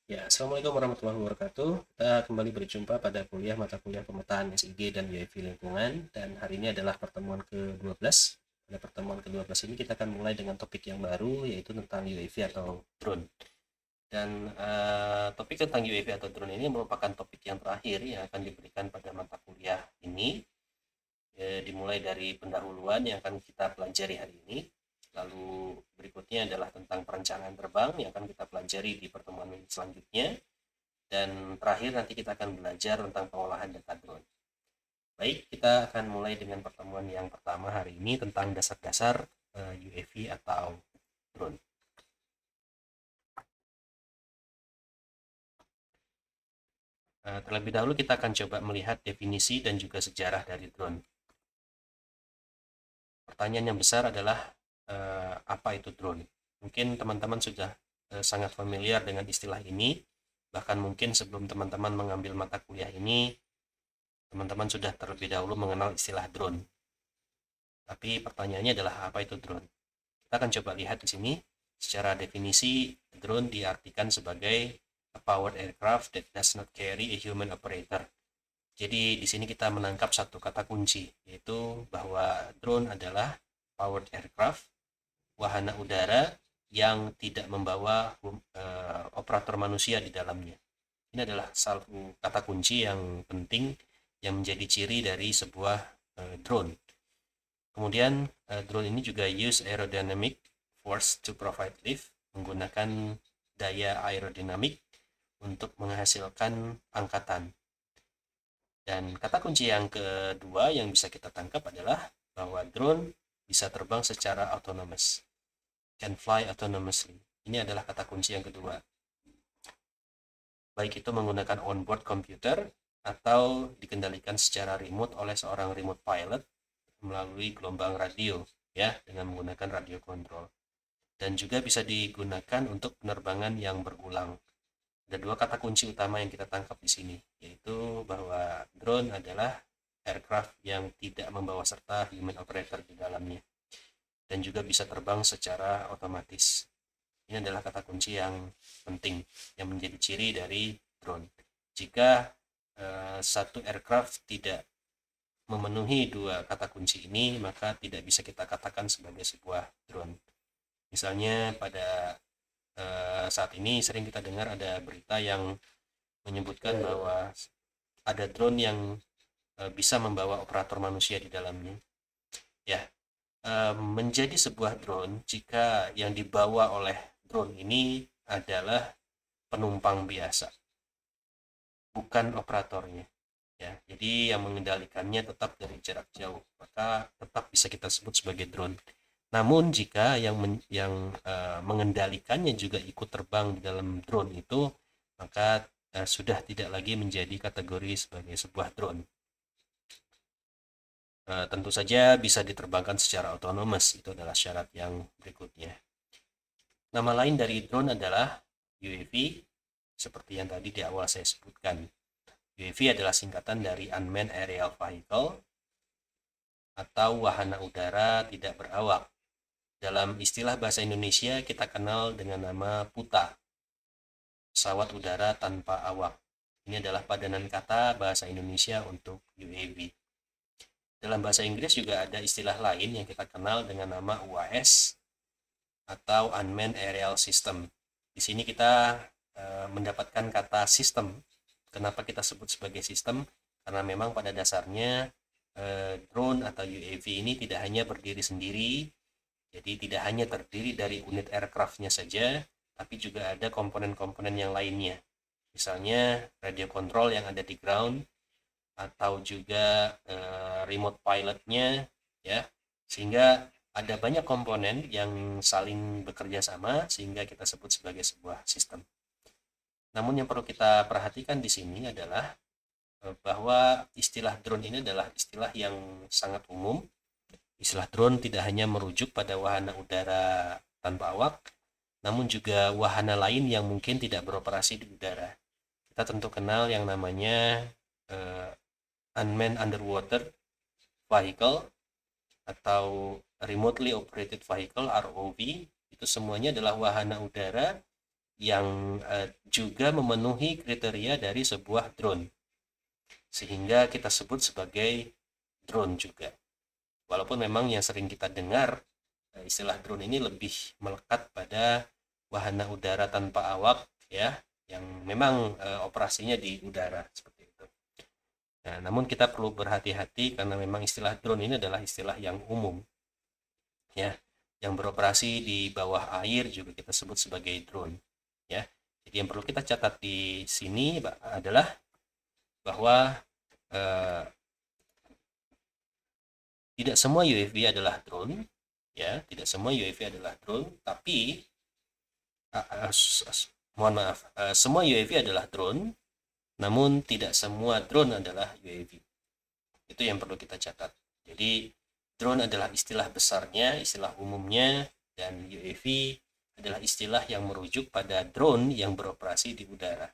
Ya, Assalamualaikum warahmatullahi wabarakatuh. Kita kembali berjumpa pada mata kuliah pemetaan SIG dan UAV lingkungan, dan hari ini adalah pertemuan ke-12. Pada pertemuan ke-12 ini kita akan mulai dengan topik yang baru, yaitu tentang UAV atau drone. Dan topik tentang UAV atau drone ini merupakan topik yang terakhir yang akan diberikan pada mata kuliah ini. Dimulai dari pendahuluan yang akan kita pelajari hari ini. Lalu berikutnya adalah tentang perencanaan terbang yang akan kita pelajari di pertemuan selanjutnya. Dan terakhir nanti kita akan belajar tentang pengolahan data drone. Baik, kita akan mulai dengan pertemuan yang pertama hari ini tentang dasar-dasar UAV atau drone. Terlebih dahulu kita akan coba melihat definisi dan juga sejarah dari drone. Pertanyaan yang besar adalah apa itu drone? Mungkin teman-teman sudah sangat familiar dengan istilah ini, bahkan mungkin sebelum teman-teman mengambil mata kuliah ini, teman-teman sudah terlebih dahulu mengenal istilah drone. Tapi pertanyaannya adalah apa itu drone? Kita akan coba lihat di sini. Secara definisi, drone diartikan sebagai a powered aircraft that does not carry a human operator. Jadi di sini kita menangkap satu kata kunci, yaitu bahwa drone adalah powered aircraft, wahana udara yang tidak membawa operator manusia di dalamnya. Ini adalah satu kata kunci yang penting yang menjadi ciri dari sebuah drone. Kemudian drone ini juga use aerodynamic force to provide lift, menggunakan daya aerodinamik untuk menghasilkan angkatan. Dan kata kunci yang kedua yang bisa kita tangkap adalah bahwa drone bisa terbang secara autonomous, can fly autonomously. Ini adalah kata kunci yang kedua. Baik itu menggunakan onboard computer atau dikendalikan secara remote oleh seorang remote pilot melalui gelombang radio, ya, dengan menggunakan radio control. Dan juga bisa digunakan untuk penerbangan yang berulang. Ada dua kata kunci utama yang kita tangkap di sini, yaitu bahwa drone adalah aircraft yang tidak membawa serta human operator di dalamnya, dan juga bisa terbang secara otomatis. Ini adalah kata kunci yang penting yang menjadi ciri dari drone. Jika satu aircraft tidak memenuhi dua kata kunci ini, maka tidak bisa kita katakan sebagai sebuah drone. Misalnya pada saat ini sering kita dengar ada berita yang menyebutkan bahwa ada drone yang bisa membawa operator manusia di dalamnya. Ya, menjadi sebuah drone jika yang dibawa oleh drone ini adalah penumpang biasa, bukan operatornya. Ya, jadi yang mengendalikannya tetap dari jarak jauh, maka tetap bisa kita sebut sebagai drone. Namun jika mengendalikannya juga ikut terbang di dalam drone itu, maka sudah tidak lagi menjadi kategori sebagai sebuah drone. Tentu saja bisa diterbangkan secara otonomus, itu adalah syarat yang berikutnya. Nama lain dari drone adalah UAV, seperti yang tadi di awal saya sebutkan. UAV adalah singkatan dari Unmanned Aerial Vehicle atau wahana udara tidak berawak. Dalam istilah bahasa Indonesia kita kenal dengan nama PUTA, pesawat udara tanpa awak. Ini adalah padanan kata bahasa Indonesia untuk UAV. Dalam bahasa Inggris juga ada istilah lain yang kita kenal dengan nama UAS atau Unmanned Aerial System. Di sini kita mendapatkan kata sistem. Kenapa kita sebut sebagai sistem? Karena memang pada dasarnya drone atau UAV ini tidak hanya berdiri sendiri, jadi tidak hanya terdiri dari unit aircraft-nya saja, tapi juga ada komponen-komponen yang lainnya. Misalnya radio control yang ada di ground, atau juga remote pilot-nya, ya, sehingga ada banyak komponen yang saling bekerja sama sehingga kita sebut sebagai sebuah sistem. Namun yang perlu kita perhatikan di sini adalah bahwa istilah drone ini adalah istilah yang sangat umum. Istilah drone tidak hanya merujuk pada wahana udara tanpa awak, namun juga wahana lain yang mungkin tidak beroperasi di udara. Kita tentu kenal yang namanya Unmanned Underwater Vehicle atau Remotely Operated Vehicle, ROV. Itu semuanya adalah wahana udara yang juga memenuhi kriteria dari sebuah drone, sehingga kita sebut sebagai drone juga. Walaupun memang yang sering kita dengar istilah drone ini lebih melekat pada wahana udara tanpa awak ya, yang memang operasinya di udara seperti itu. Nah, namun kita perlu berhati-hati karena memang istilah drone ini adalah istilah yang umum ya, yang beroperasi di bawah air juga kita sebut sebagai drone ya. Jadi yang perlu kita catat di sini adalah bahwa eh, tidak semua UAV adalah drone ya, tidak semua UAV adalah drone, tapi mohon maaf, semua UAV adalah drone, namun tidak semua drone adalah UAV. Itu yang perlu kita catat. Jadi drone adalah istilah besarnya, istilah umumnya, dan UAV adalah istilah yang merujuk pada drone yang beroperasi di udara.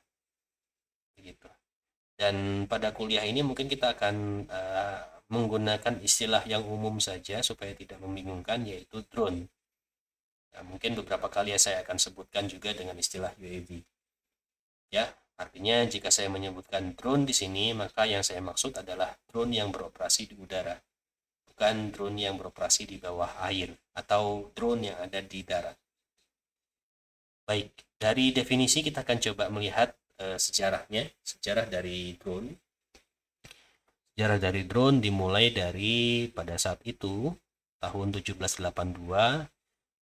Begitu. Dan pada kuliah ini mungkin kita akan menggunakan istilah yang umum saja supaya tidak membingungkan, yaitu drone. Nah, mungkin beberapa kali saya akan sebutkan juga dengan istilah UAV. Ya, artinya jika saya menyebutkan drone di sini, maka yang saya maksud adalah drone yang beroperasi di udara, bukan drone yang beroperasi di bawah air atau drone yang ada di darat. Baik, dari definisi kita akan coba melihat sejarahnya, sejarah dari drone. Sejarah dari drone dimulai dari pada saat itu, tahun 1782,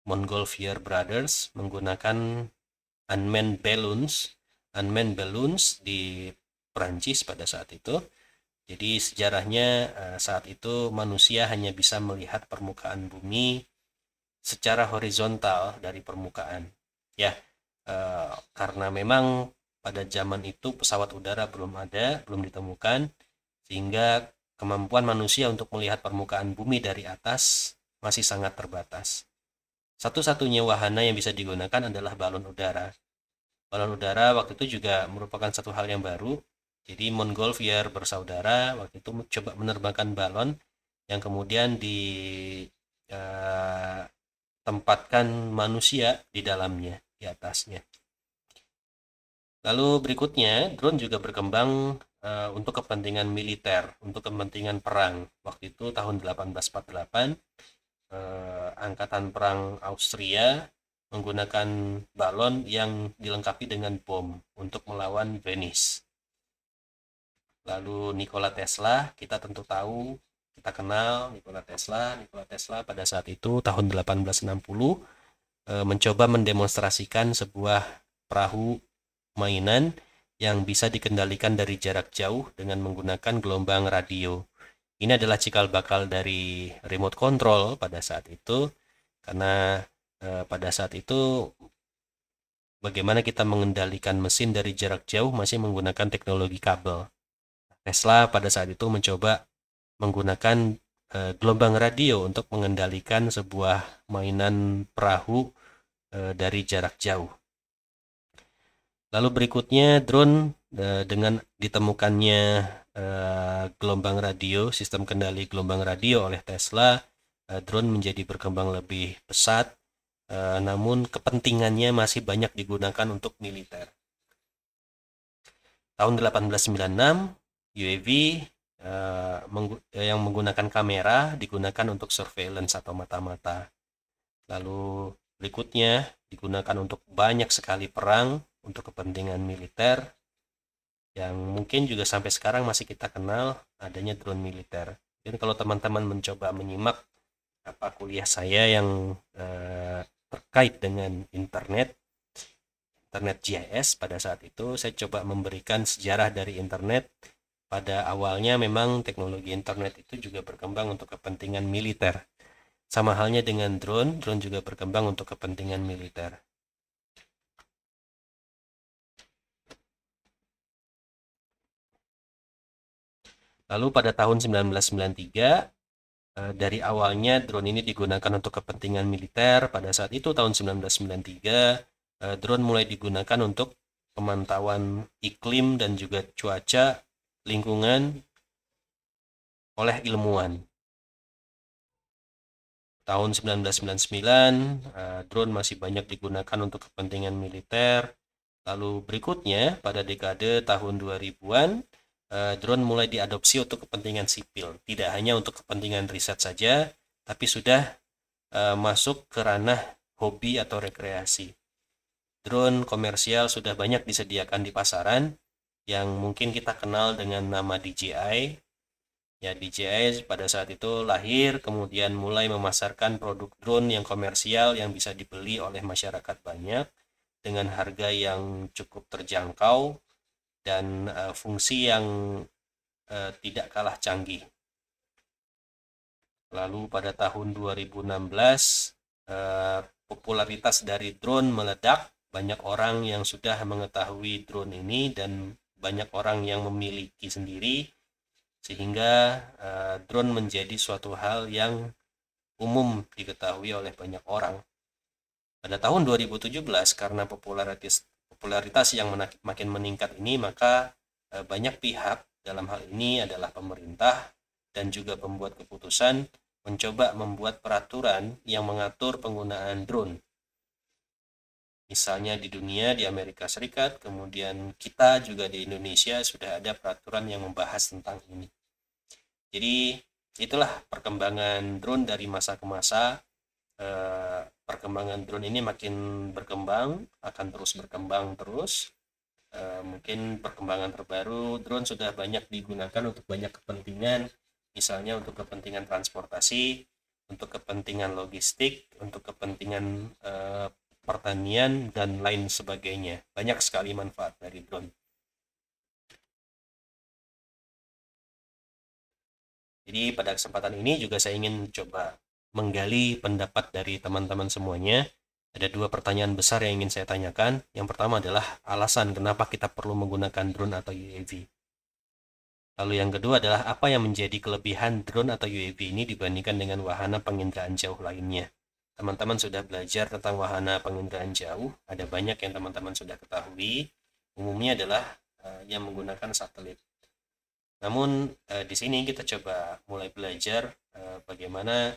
Montgolfier Brothers menggunakan unmanned balloons di Perancis pada saat itu. Jadi sejarahnya saat itu manusia hanya bisa melihat permukaan bumi secara horizontal dari permukaan. Ya, karena memang pada zaman itu pesawat udara belum ada, belum ditemukan, sehingga kemampuan manusia untuk melihat permukaan bumi dari atas masih sangat terbatas. Satu-satunya wahana yang bisa digunakan adalah balon udara. Balon udara waktu itu juga merupakan satu hal yang baru. Jadi Montgolfier bersaudara waktu itu coba menerbangkan balon yang kemudian ditempatkan manusia di dalamnya, di atasnya. Lalu berikutnya, drone juga berkembang untuk kepentingan militer, untuk kepentingan perang. Waktu itu tahun 1848, Angkatan Perang Austria menggunakan balon yang dilengkapi dengan bom untuk melawan Venice. Lalu Nikola Tesla, kita tentu tahu, kita kenal Nikola Tesla. Nikola Tesla pada saat itu tahun 1860 mencoba mendemonstrasikan sebuah perahu mainan yang bisa dikendalikan dari jarak jauh dengan menggunakan gelombang radio. Ini adalah cikal bakal dari remote control pada saat itu, karena pada saat itu bagaimana kita mengendalikan mesin dari jarak jauh masih menggunakan teknologi kabel. Tesla pada saat itu mencoba menggunakan gelombang radio untuk mengendalikan sebuah mainan perahu dari jarak jauh. Lalu berikutnya drone dengan ditemukannya gelombang radio, sistem kendali gelombang radio oleh Tesla, drone menjadi berkembang lebih pesat, namun kepentingannya masih banyak digunakan untuk militer. Tahun 1896, UAV yang menggunakan kamera digunakan untuk surveillance atau mata-mata. Lalu berikutnya digunakan untuk banyak sekali perang, untuk kepentingan militer, yang mungkin juga sampai sekarang masih kita kenal adanya drone militer. Dan kalau teman-teman mencoba menyimak apa kuliah saya yang terkait dengan internet GIS pada saat itu, saya coba memberikan sejarah dari internet. Pada awalnya memang teknologi internet itu juga berkembang untuk kepentingan militer. Sama halnya dengan drone juga berkembang untuk kepentingan militer. Lalu pada tahun 1993, dari awalnya drone ini digunakan untuk kepentingan militer. Pada saat itu tahun 1993, drone mulai digunakan untuk pemantauan iklim dan juga cuaca lingkungan oleh ilmuwan. Tahun 1999, drone masih banyak digunakan untuk kepentingan militer. Lalu berikutnya, pada dekade tahun 2000-an, drone mulai diadopsi untuk kepentingan sipil. Tidak hanya untuk kepentingan riset saja, tapi sudah masuk ke ranah hobi atau rekreasi. Drone komersial sudah banyak disediakan di pasaran, yang mungkin kita kenal dengan nama DJI. Ya, DJI pada saat itu lahir, kemudian mulai memasarkan produk drone yang komersial yang bisa dibeli oleh masyarakat banyak dengan harga yang cukup terjangkau dan fungsi yang tidak kalah canggih. Lalu pada tahun 2016, popularitas dari drone meledak. Banyak orang yang sudah mengetahui drone ini dan banyak orang yang memiliki sendiri, sehingga drone menjadi suatu hal yang umum diketahui oleh banyak orang. Pada tahun 2017, karena popularitas yang makin meningkat ini, maka banyak pihak, dalam hal ini adalah pemerintah dan juga pembuat keputusan, mencoba membuat peraturan yang mengatur penggunaan drone. Misalnya di dunia, di Amerika Serikat, kemudian kita juga di Indonesia sudah ada peraturan yang membahas tentang ini. Jadi itulah perkembangan drone dari masa ke masa. Perkembangan drone ini makin berkembang, akan terus berkembang terus. Mungkin perkembangan terbaru, drone sudah banyak digunakan untuk banyak kepentingan, misalnya untuk kepentingan transportasi, untuk kepentingan logistik, untuk kepentingan pertanian, dan lain sebagainya. Banyak sekali manfaat dari drone. Jadi pada kesempatan ini juga saya ingin coba menggali pendapat dari teman-teman semuanya. Ada dua pertanyaan besar yang ingin saya tanyakan. Yang pertama adalah alasan kenapa kita perlu menggunakan drone atau UAV. Lalu yang kedua adalah apa yang menjadi kelebihan drone atau UAV ini dibandingkan dengan wahana penginderaan jauh lainnya. Teman-teman sudah belajar tentang wahana penginderaan jauh. Ada banyak yang teman-teman sudah ketahui. Umumnya adalah yang menggunakan satelit. Namun di sini kita coba mulai belajar bagaimana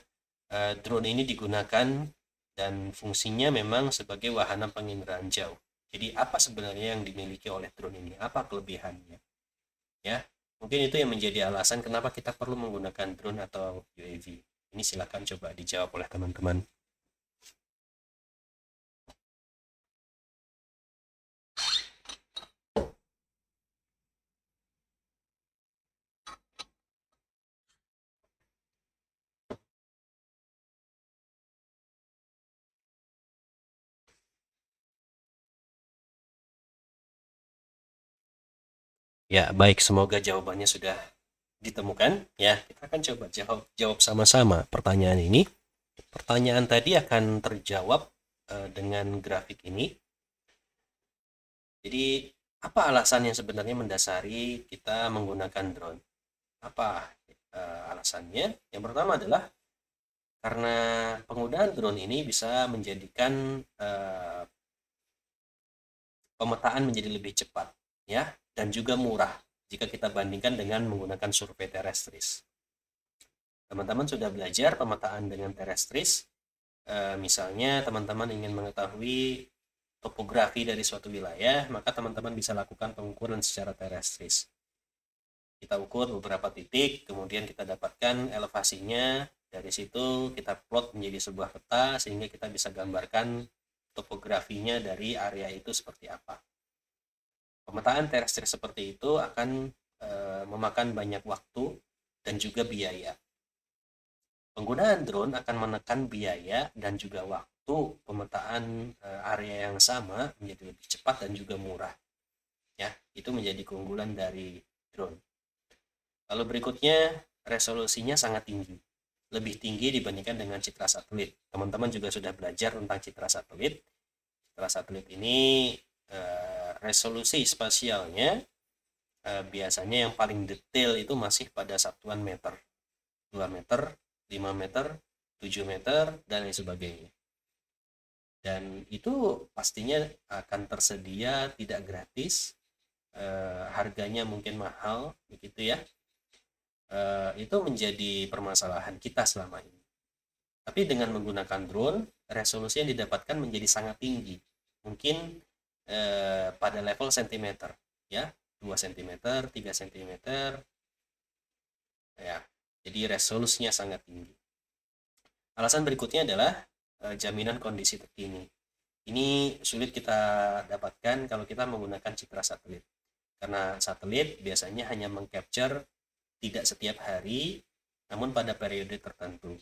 drone ini digunakan dan fungsinya memang sebagai wahana penginderaan jauh. Jadi apa sebenarnya yang dimiliki oleh drone ini? Apa kelebihannya? Ya, mungkin itu yang menjadi alasan kenapa kita perlu menggunakan drone atau UAV. Ini silakan coba dijawab oleh teman-teman. Ya, baik, semoga jawabannya sudah ditemukan. Ya, kita akan coba jawab sama-sama pertanyaan ini. Pertanyaan tadi akan terjawab dengan grafik ini. Jadi, apa alasan yang sebenarnya mendasari kita menggunakan drone? Apa alasannya? Yang pertama adalah karena penggunaan drone ini bisa menjadikan pemetaan menjadi lebih cepat, ya, dan juga murah jika kita bandingkan dengan menggunakan survei terestris. Teman-teman sudah belajar pemetaan dengan terestris. Misalnya teman-teman ingin mengetahui topografi dari suatu wilayah, maka teman-teman bisa lakukan pengukuran secara terestris. Kita ukur beberapa titik, kemudian kita dapatkan elevasinya. Dari situ kita plot menjadi sebuah peta sehingga kita bisa gambarkan topografinya dari area itu seperti apa. Pemetaan terestris seperti itu akan memakan banyak waktu dan juga biaya. Penggunaan drone akan menekan biaya dan juga waktu pemetaan area yang sama menjadi lebih cepat dan juga murah. Ya, itu menjadi keunggulan dari drone. Lalu berikutnya, resolusinya sangat tinggi. Lebih tinggi dibandingkan dengan citra satelit. Teman-teman juga sudah belajar tentang citra satelit. Citra satelit ini resolusi spasialnya biasanya yang paling detail itu masih pada satuan meter. 2 meter, 5 meter, 7 meter, dan lain sebagainya. Dan itu pastinya akan tersedia tidak gratis, harganya mungkin mahal, begitu ya. Itu menjadi permasalahan kita selama ini. Tapi dengan menggunakan drone, resolusi yang didapatkan menjadi sangat tinggi. Mungkin pada level sentimeter, ya, 2 cm, 3 cm, ya. Jadi resolusinya sangat tinggi. Alasan berikutnya adalah jaminan kondisi terkini. Ini sulit kita dapatkan kalau kita menggunakan citra satelit. Karena satelit biasanya hanya mengcapture tidak setiap hari, namun pada periode tertentu.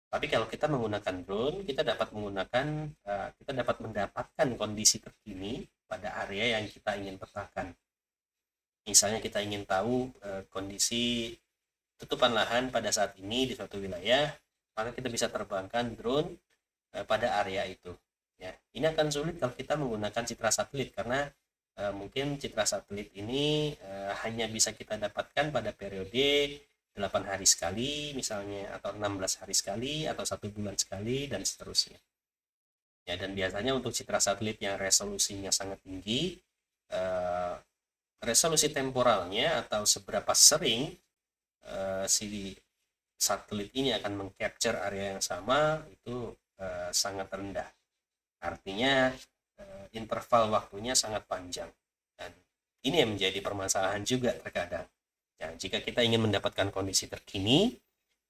Tapi kalau kita menggunakan drone, kita dapat mendapatkan kondisi terkini pada area yang kita ingin petakan. Misalnya kita ingin tahu kondisi tutupan lahan pada saat ini di suatu wilayah, maka kita bisa terbangkan drone pada area itu. Ya, ini akan sulit kalau kita menggunakan citra satelit karena mungkin citra satelit ini hanya bisa kita dapatkan pada periode 8 hari sekali misalnya, atau 16 hari sekali, atau 1 bulan sekali, dan seterusnya. Ya, dan biasanya untuk citra satelit yang resolusinya sangat tinggi, resolusi temporalnya atau seberapa sering si satelit ini akan mengcapture area yang sama itu sangat rendah. Artinya interval waktunya sangat panjang. Dan ini yang menjadi permasalahan juga terkadang. Ya, jika kita ingin mendapatkan kondisi terkini,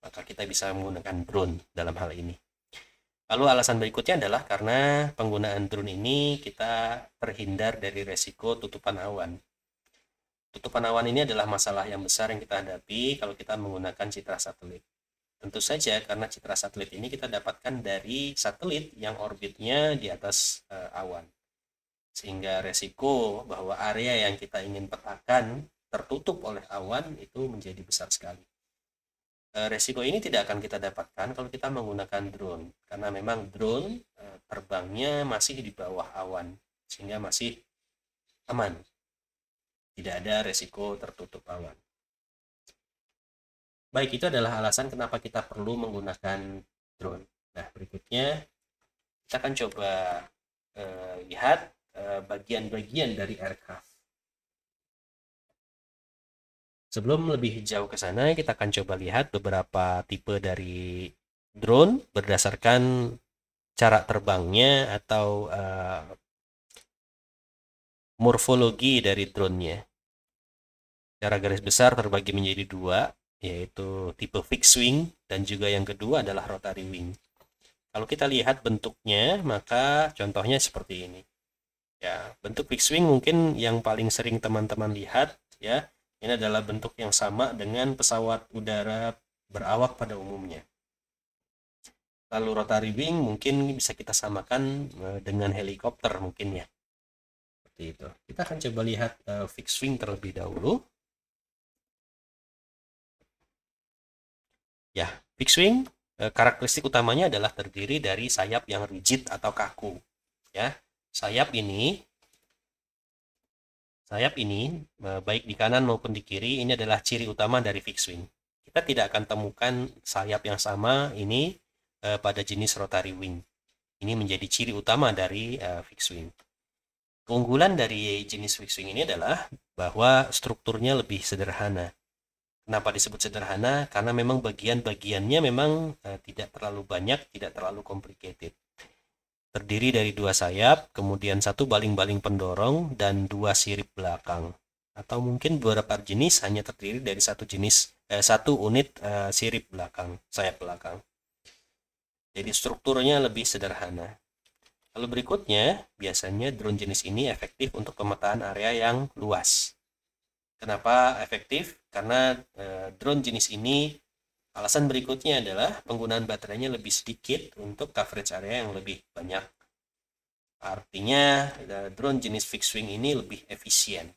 maka kita bisa menggunakan drone dalam hal ini. Lalu alasan berikutnya adalah karena penggunaan drone ini kita terhindar dari resiko tutupan awan. Tutupan awan ini adalah masalah yang besar yang kita hadapi kalau kita menggunakan citra satelit. Tentu saja karena citra satelit ini kita dapatkan dari satelit yang orbitnya di atas awan. Sehingga resiko bahwa area yang kita ingin petakan tertutup oleh awan itu menjadi besar sekali. Resiko ini tidak akan kita dapatkan kalau kita menggunakan drone, karena memang drone terbangnya masih di bawah awan, sehingga masih aman. Tidak ada resiko tertutup awan. Baik, itu adalah alasan kenapa kita perlu menggunakan drone. Nah, berikutnya kita akan coba lihat bagian-bagian dari aircraft. Sebelum lebih jauh ke sana, kita akan coba lihat beberapa tipe dari drone berdasarkan cara terbangnya atau morfologi dari drone-nya. Secara garis besar terbagi menjadi dua, yaitu tipe fixed wing dan juga yang kedua adalah rotary wing. Kalau kita lihat bentuknya, maka contohnya seperti ini. Ya, bentuk fixed wing mungkin yang paling sering teman-teman lihat, ya. Ini adalah bentuk yang sama dengan pesawat udara berawak pada umumnya. Lalu rotary wing mungkin bisa kita samakan dengan helikopter mungkin ya. Seperti itu. Kita akan coba lihat fixed wing terlebih dahulu. Ya, fixed wing karakteristik utamanya adalah terdiri dari sayap yang rigid atau kaku. Ya, sayap ini baik di kanan maupun di kiri ini adalah ciri utama dari fixed wing. Kita tidak akan temukan sayap yang sama ini pada jenis rotary wing. Ini menjadi ciri utama dari fixed wing. Keunggulan dari jenis fixed wing ini adalah bahwa strukturnya lebih sederhana. Kenapa disebut sederhana? Karena memang bagian-bagiannya memang tidak terlalu banyak, tidak terlalu complicated. Terdiri dari 2 sayap, kemudian 1 baling-baling pendorong, dan 2 sirip belakang. Atau mungkin beberapa jenis hanya terdiri dari 1 unit sirip belakang, sayap belakang. Jadi strukturnya lebih sederhana. Lalu berikutnya, biasanya drone jenis ini efektif untuk pemetaan area yang luas. Kenapa efektif? Karena drone jenis ini, alasan berikutnya adalah penggunaan baterainya lebih sedikit untuk coverage area yang lebih banyak. Artinya drone jenis fixed wing ini lebih efisien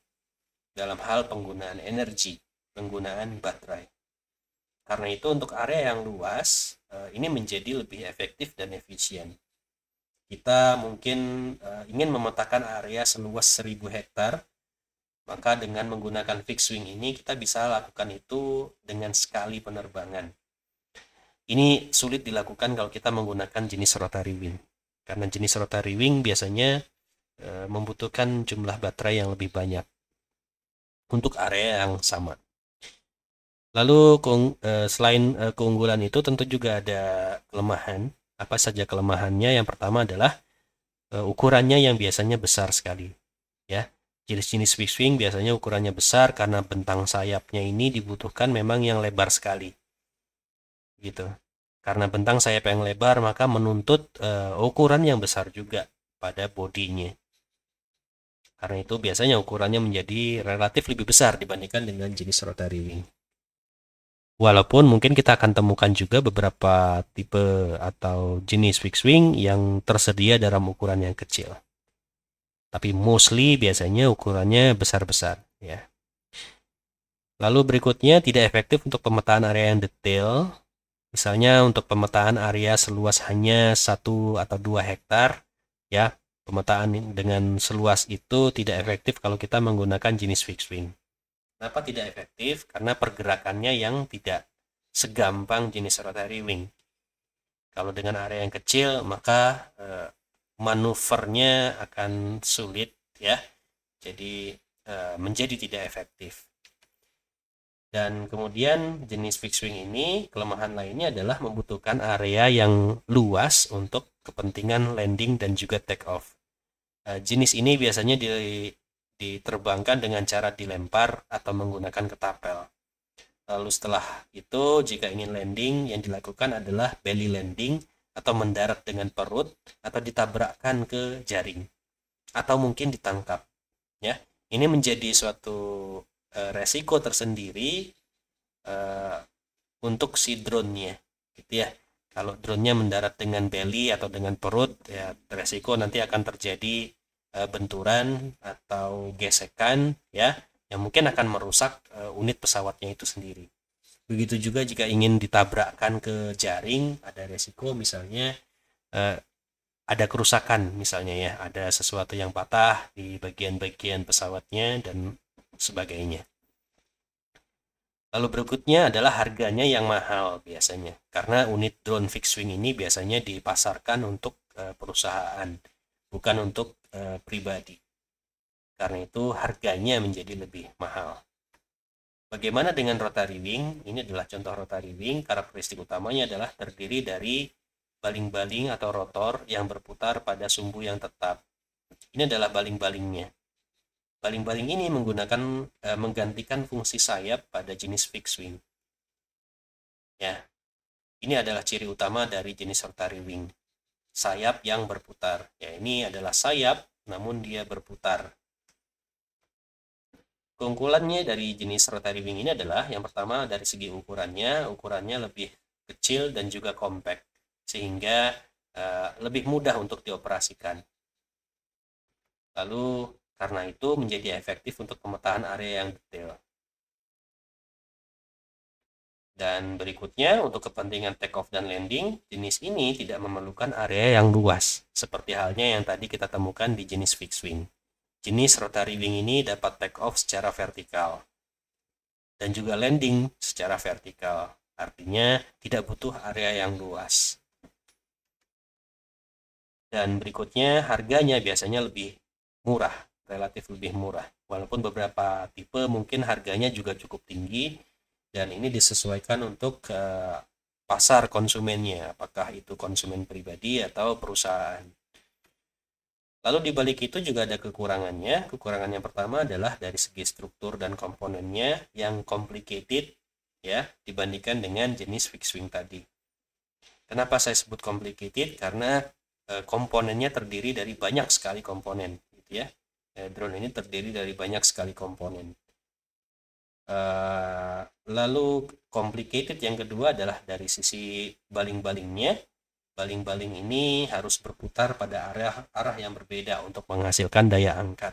dalam hal penggunaan energi, penggunaan baterai. Karena itu untuk area yang luas, ini menjadi lebih efektif dan efisien. Kita mungkin ingin memetakan area seluas 1000 hektar, maka dengan menggunakan fixed wing ini kita bisa lakukan itu dengan sekali penerbangan. Ini sulit dilakukan kalau kita menggunakan jenis rotary wing. Karena jenis rotary wing biasanya membutuhkan jumlah baterai yang lebih banyak untuk area yang sama. Lalu selain keunggulan itu tentu juga ada kelemahan. Apa saja kelemahannya? Yang pertama adalah ukurannya yang biasanya besar sekali, ya. Jenis-jenis fixed wing biasanya ukurannya besar karena bentang sayapnya ini dibutuhkan memang yang lebar sekali, gitu. Karena bentang sayap yang lebar maka menuntut ukuran yang besar juga pada bodinya. Karena itu biasanya ukurannya menjadi relatif lebih besar dibandingkan dengan jenis rotary wing. Walaupun mungkin kita akan temukan juga beberapa tipe atau jenis fixed wing yang tersedia dalam ukuran yang kecil. Tapi mostly biasanya ukurannya besar-besar, ya. Lalu berikutnya tidak efektif untuk pemetaan area yang detail. Misalnya untuk pemetaan area seluas hanya 1 atau 2 hektar, ya. Pemetaan dengan seluas itu tidak efektif kalau kita menggunakan jenis fixed wing. Kenapa tidak efektif? Karena pergerakannya yang tidak segampang jenis rotary wing. Kalau dengan area yang kecil, maka manuvernya akan sulit, ya. Jadi menjadi tidak efektif. Dan kemudian jenis fixed wing ini kelemahan lainnya adalah membutuhkan area yang luas untuk kepentingan landing dan juga take off. Jenis ini biasanya diterbangkan dengan cara dilempar atau menggunakan ketapel. Lalu setelah itu jika ingin landing yang dilakukan adalah belly landing atau mendarat dengan perut atau ditabrakkan ke jaring atau mungkin ditangkap, ya. Ini menjadi suatu resiko tersendiri untuk si drone-nya, gitu ya. Kalau drone-nya mendarat dengan belly atau dengan perut, ya resiko nanti akan terjadi benturan atau gesekan, ya, yang mungkin akan merusak unit pesawatnya itu sendiri. Begitu juga jika ingin ditabrakkan ke jaring, ada resiko misalnya ada kerusakan misalnya, ya, ada sesuatu yang patah di bagian-bagian pesawatnya dan sebagainya. Lalu berikutnya adalah harganya yang mahal biasanya. Karena unit drone fixed wing ini biasanya dipasarkan untuk perusahaan, bukan untuk pribadi. Karena itu harganya menjadi lebih mahal. Bagaimana dengan rotary wing? Ini adalah contoh rotary wing. Karakteristik utamanya adalah terdiri dari baling-baling atau rotor yang berputar pada sumbu yang tetap. Ini adalah baling-balingnya. Baling-baling ini menggantikan fungsi sayap pada jenis fixed wing. Ya, ini adalah ciri utama dari jenis rotary wing. Sayap yang berputar. Ya, ini adalah sayap namun dia berputar. Keunggulannya dari jenis rotary wing ini adalah yang pertama dari segi ukurannya lebih kecil dan juga compact sehingga lebih mudah untuk dioperasikan. Lalu karena itu menjadi efektif untuk pemetaan area yang detail. Dan berikutnya untuk kepentingan take off dan landing, jenis ini tidak memerlukan area yang luas seperti halnya yang tadi kita temukan di jenis fixed wing. Jenis rotary wing ini dapat take off secara vertikal dan juga landing secara vertikal. Artinya tidak butuh area yang luas. Dan berikutnya harganya biasanya lebih murah, relatif lebih murah. Walaupun beberapa tipe mungkin harganya juga cukup tinggi dan ini disesuaikan untuk pasar konsumennya, apakah itu konsumen pribadi atau perusahaan. Lalu di balik itu juga ada kekurangannya. Kekurangan yang pertama adalah dari segi struktur dan komponennya yang complicated, ya, dibandingkan dengan jenis fixed wing tadi. Kenapa saya sebut complicated? Karena komponennya terdiri dari banyak sekali komponen, gitu ya. Drone ini terdiri dari banyak sekali komponen. Lalu complicated yang kedua adalah dari sisi baling-balingnya. Baling-baling ini harus berputar pada arah yang berbeda untuk menghasilkan daya angkat.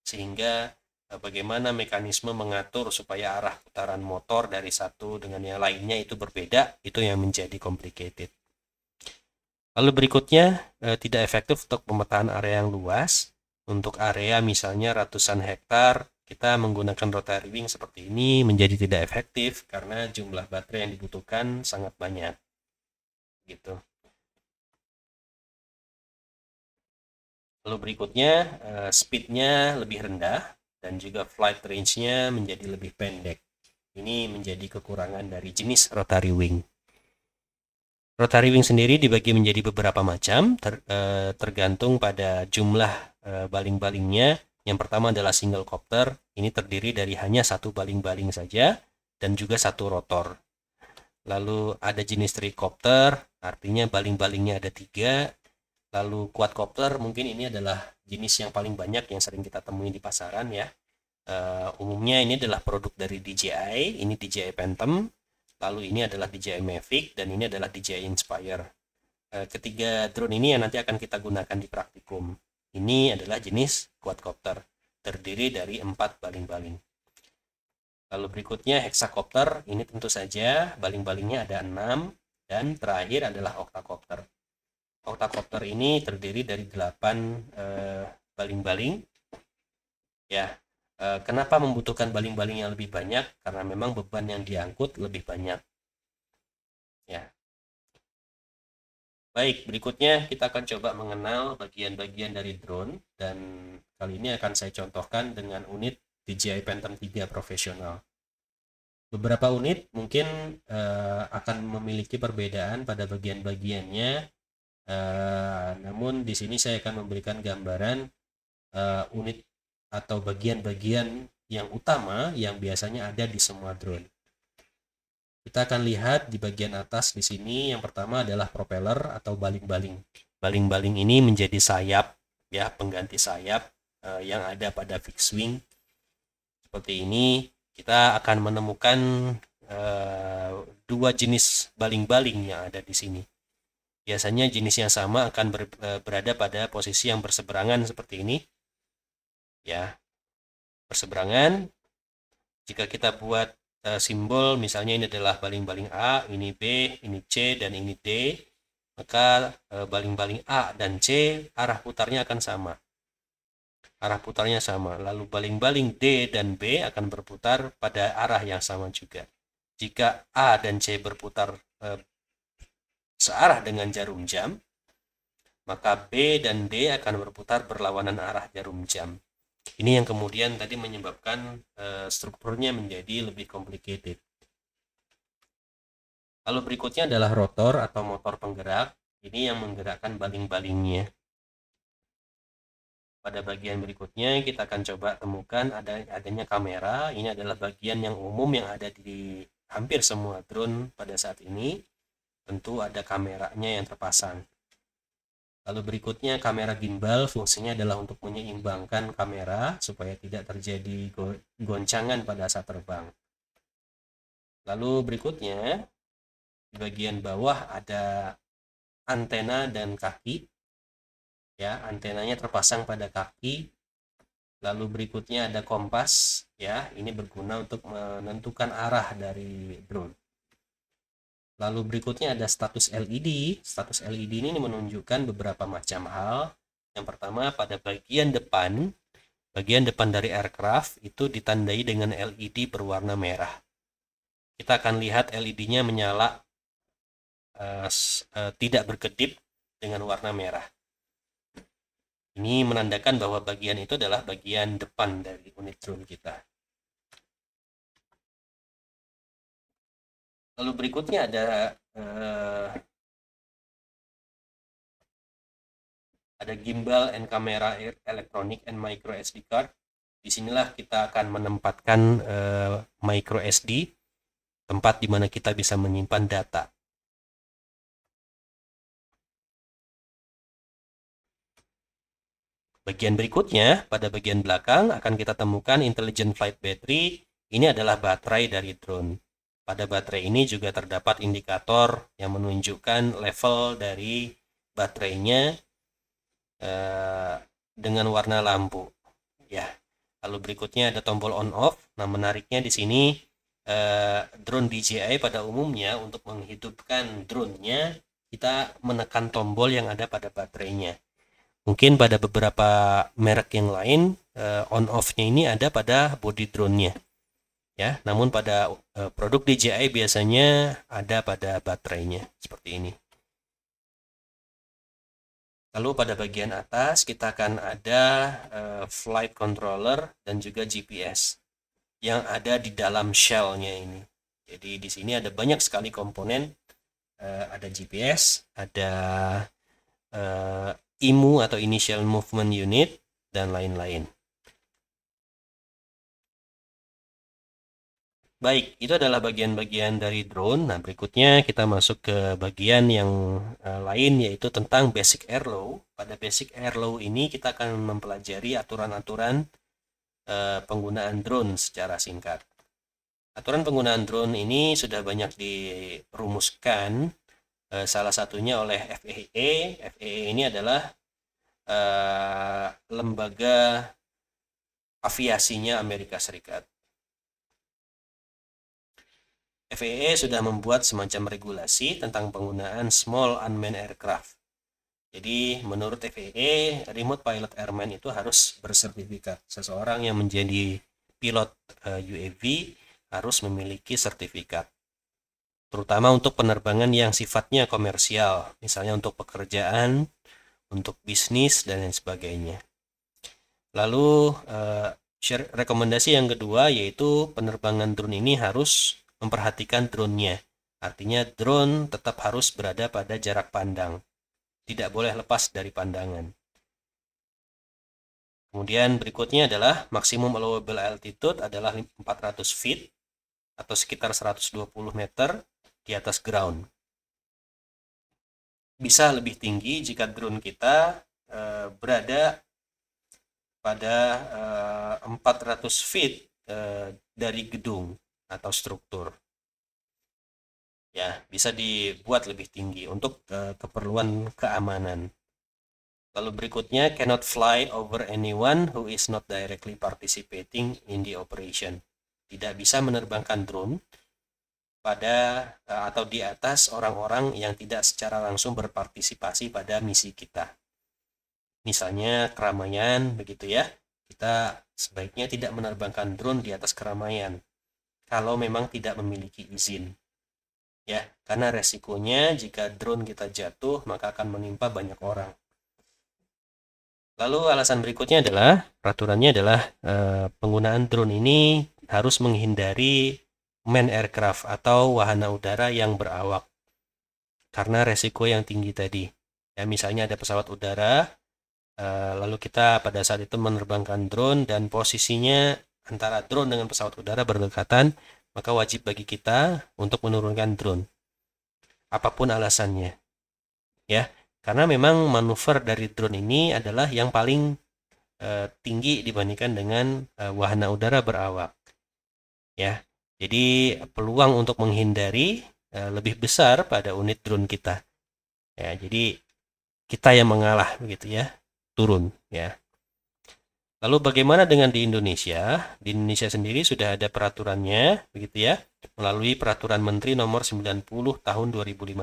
Sehingga bagaimana mekanisme mengatur supaya arah putaran motor dari satu dengan yang lainnya itu berbeda, itu yang menjadi complicated. Lalu berikutnya tidak efektif untuk pemetaan area yang luas. Untuk area misalnya ratusan hektar, kita menggunakan rotary wing seperti ini menjadi tidak efektif karena jumlah baterai yang dibutuhkan sangat banyak. Gitu. Lalu berikutnya speednya lebih rendah dan juga flight range-nya menjadi lebih pendek. Ini menjadi kekurangan dari jenis rotary wing. Rotary wing sendiri dibagi menjadi beberapa macam, tergantung pada jumlah baling-balingnya. Yang pertama adalah single copter, ini terdiri dari hanya satu baling-baling saja dan juga satu rotor. Lalu ada jenis tricopter, artinya baling-balingnya ada 3. Lalu quadcopter, mungkin ini adalah jenis yang paling banyak yang sering kita temui di pasaran ya. Umumnya ini adalah produk dari DJI, ini DJI Phantom. Lalu ini adalah DJI Mavic dan ini adalah DJI Inspire. Ketiga drone ini yang nanti akan kita gunakan di praktikum. Ini adalah jenis quadcopter, terdiri dari 4 baling-baling. Lalu berikutnya hexacopter, ini tentu saja baling-balingnya ada 6, dan terakhir adalah octacopter. Octacopter ini terdiri dari 8 baling-baling. Ya, kenapa membutuhkan baling-baling yang lebih banyak? Karena memang beban yang diangkut lebih banyak. Ya. Baik, berikutnya kita akan coba mengenal bagian-bagian dari drone, dan kali ini akan saya contohkan dengan unit DJI Phantom 3 profesional. Beberapa unit mungkin akan memiliki perbedaan pada bagian-bagiannya, namun di sini saya akan memberikan gambaran unit atau bagian-bagian yang utama yang biasanya ada di semua drone. Kita akan lihat di bagian atas di sini, yang pertama adalah propeller atau baling-baling. Baling-baling ini menjadi sayap ya, pengganti sayap yang ada pada fixed wing. Seperti ini, kita akan menemukan 2 jenis baling-baling yang ada di sini. Biasanya jenis yang sama akan berada pada posisi yang berseberangan seperti ini. Ya, berseberangan. Jika kita buat simbol, misalnya ini adalah baling-baling A, ini B, ini C, dan ini D, maka baling-baling A dan C arah putarnya akan sama. Arah putarnya sama. Lalu baling-baling D dan B akan berputar pada arah yang sama juga. Jika A dan C berputar searah dengan jarum jam, maka B dan D akan berputar berlawanan arah jarum jam. Ini yang kemudian tadi menyebabkan strukturnya menjadi lebih complicated. Lalu berikutnya adalah rotor atau motor penggerak. Ini yang menggerakkan baling-balingnya. Pada bagian berikutnya kita akan coba temukan adanya kamera. Ini adalah bagian yang umum yang ada di hampir semua drone pada saat ini. Tentu ada kameranya yang terpasang. Lalu berikutnya kamera gimbal, fungsinya adalah untuk menyeimbangkan kamera supaya tidak terjadi goncangan pada saat terbang. Lalu berikutnya di bagian bawah ada antena dan kaki. Ya, antenanya terpasang pada kaki. Lalu berikutnya ada kompas, ya, ini berguna untuk menentukan arah dari drone. Lalu berikutnya ada status LED. Status LED ini menunjukkan beberapa macam hal. Yang pertama, pada bagian depan dari aircraft itu ditandai dengan LED berwarna merah. Kita akan lihat LED-nya menyala tidak berkedip dengan warna merah. Ini menandakan bahwa bagian itu adalah bagian depan dari unit drone kita. Lalu berikutnya ada gimbal and camera electronic and micro SD card. Disinilah kita akan menempatkan micro SD, tempat di mana kita bisa menyimpan data. Bagian berikutnya, pada bagian belakang akan kita temukan intelligent flight battery. Ini adalah baterai dari drone. Pada baterai ini juga terdapat indikator yang menunjukkan level dari baterainya dengan warna lampu. Ya. Lalu berikutnya ada tombol on off. Nah, menariknya di sini drone DJI pada umumnya untuk menghidupkan drone-nya kita menekan tombol yang ada pada baterainya. Mungkin pada beberapa merek yang lain on off-nya ini ada pada body drone-nya. Ya, namun pada produk DJI biasanya ada pada baterainya seperti ini. Lalu pada bagian atas kita akan ada flight controller dan juga GPS. yang ada di dalam shell-nya ini. Jadi di sini ada banyak sekali komponen, ada GPS, ada IMU atau Initial Movement Unit, dan lain-lain. Baik, itu adalah bagian-bagian dari drone. Nah, berikutnya kita masuk ke bagian yang lain, yaitu tentang Basic Air Law. Pada Basic Air Law ini kita akan mempelajari aturan-aturan penggunaan drone secara singkat. Aturan penggunaan drone ini sudah banyak dirumuskan, salah satunya oleh FAA. FAA ini adalah lembaga aviasinya Amerika Serikat. FAA sudah membuat semacam regulasi tentang penggunaan small unmanned aircraft. Jadi menurut FAA, remote pilot airman itu harus bersertifikat. Seseorang yang menjadi pilot UAV harus memiliki sertifikat, terutama untuk penerbangan yang sifatnya komersial, misalnya untuk pekerjaan, untuk bisnis, dan lain sebagainya. Lalu rekomendasi yang kedua yaitu penerbangan drone ini harus memperhatikan drone-nya. Artinya drone tetap harus berada pada jarak pandang, tidak boleh lepas dari pandangan. Kemudian berikutnya adalah maksimum allowable altitude adalah 400 feet atau sekitar 120 meter di atas ground. Bisa lebih tinggi jika drone kita berada pada 400 feet dari gedung atau struktur. Ya, bisa dibuat lebih tinggi untuk keperluan keamanan. Lalu berikutnya, cannot fly over anyone who is not directly participating in the operation. Tidak bisa menerbangkan drone pada atau di atas orang-orang yang tidak secara langsung berpartisipasi pada misi kita. Misalnya keramaian, begitu ya. Kita sebaiknya tidak menerbangkan drone di atas keramaian kalau memang tidak memiliki izin. Ya, karena resikonya jika drone kita jatuh maka akan menimpa banyak orang. Lalu alasan berikutnya adalah peraturannya adalah penggunaan drone ini harus menghindari manned aircraft atau wahana udara yang berawak karena resiko yang tinggi tadi. Ya, misalnya ada pesawat udara, lalu kita pada saat itu menerbangkan drone dan posisinya antara drone dengan pesawat udara berdekatan, maka wajib bagi kita untuk menurunkan drone. Apapun alasannya. Ya, karena memang manuver dari drone ini adalah yang paling tinggi dibandingkan dengan wahana udara berawak. Ya, jadi peluang untuk menghindari lebih besar pada unit drone kita. Ya, jadi kita yang mengalah begitu ya, turun ya. Lalu bagaimana dengan di Indonesia? Di Indonesia sendiri sudah ada peraturannya, begitu ya, melalui Peraturan Menteri Nomor 90 Tahun 2015.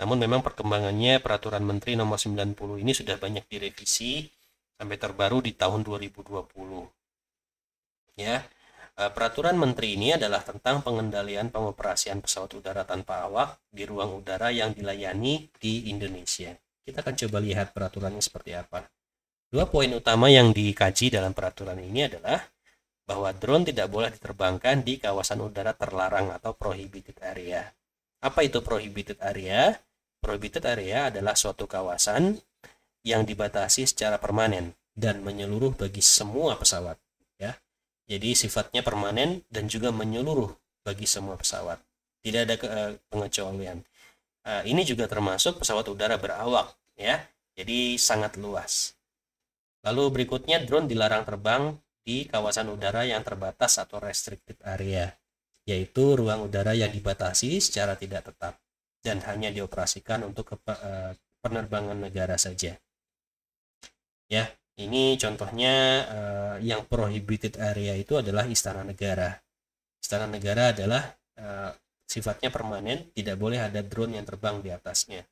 Namun memang perkembangannya Peraturan Menteri Nomor 90 ini sudah banyak direvisi sampai terbaru di tahun 2020. Ya, Peraturan Menteri ini adalah tentang pengendalian pengoperasian pesawat udara tanpa awak di ruang udara yang dilayani di Indonesia. Kita akan coba lihat peraturannya seperti apa. Dua poin utama yang dikaji dalam peraturan ini adalah bahwa drone tidak boleh diterbangkan di kawasan udara terlarang atau prohibited area. Apa itu prohibited area? Prohibited area adalah suatu kawasan yang dibatasi secara permanen dan menyeluruh bagi semua pesawat. Ya, jadi sifatnya permanen dan juga menyeluruh bagi semua pesawat. Tidak ada pengecualian. Ini juga termasuk pesawat udara berawak, ya. Jadi sangat luas. Lalu berikutnya, drone dilarang terbang di kawasan udara yang terbatas atau restricted area, yaitu ruang udara yang dibatasi secara tidak tetap dan hanya dioperasikan untuk penerbangan negara saja. Ya, ini contohnya yang prohibited area itu adalah Istana Negara. Istana Negara adalah sifatnya permanen, tidak boleh ada drone yang terbang di atasnya.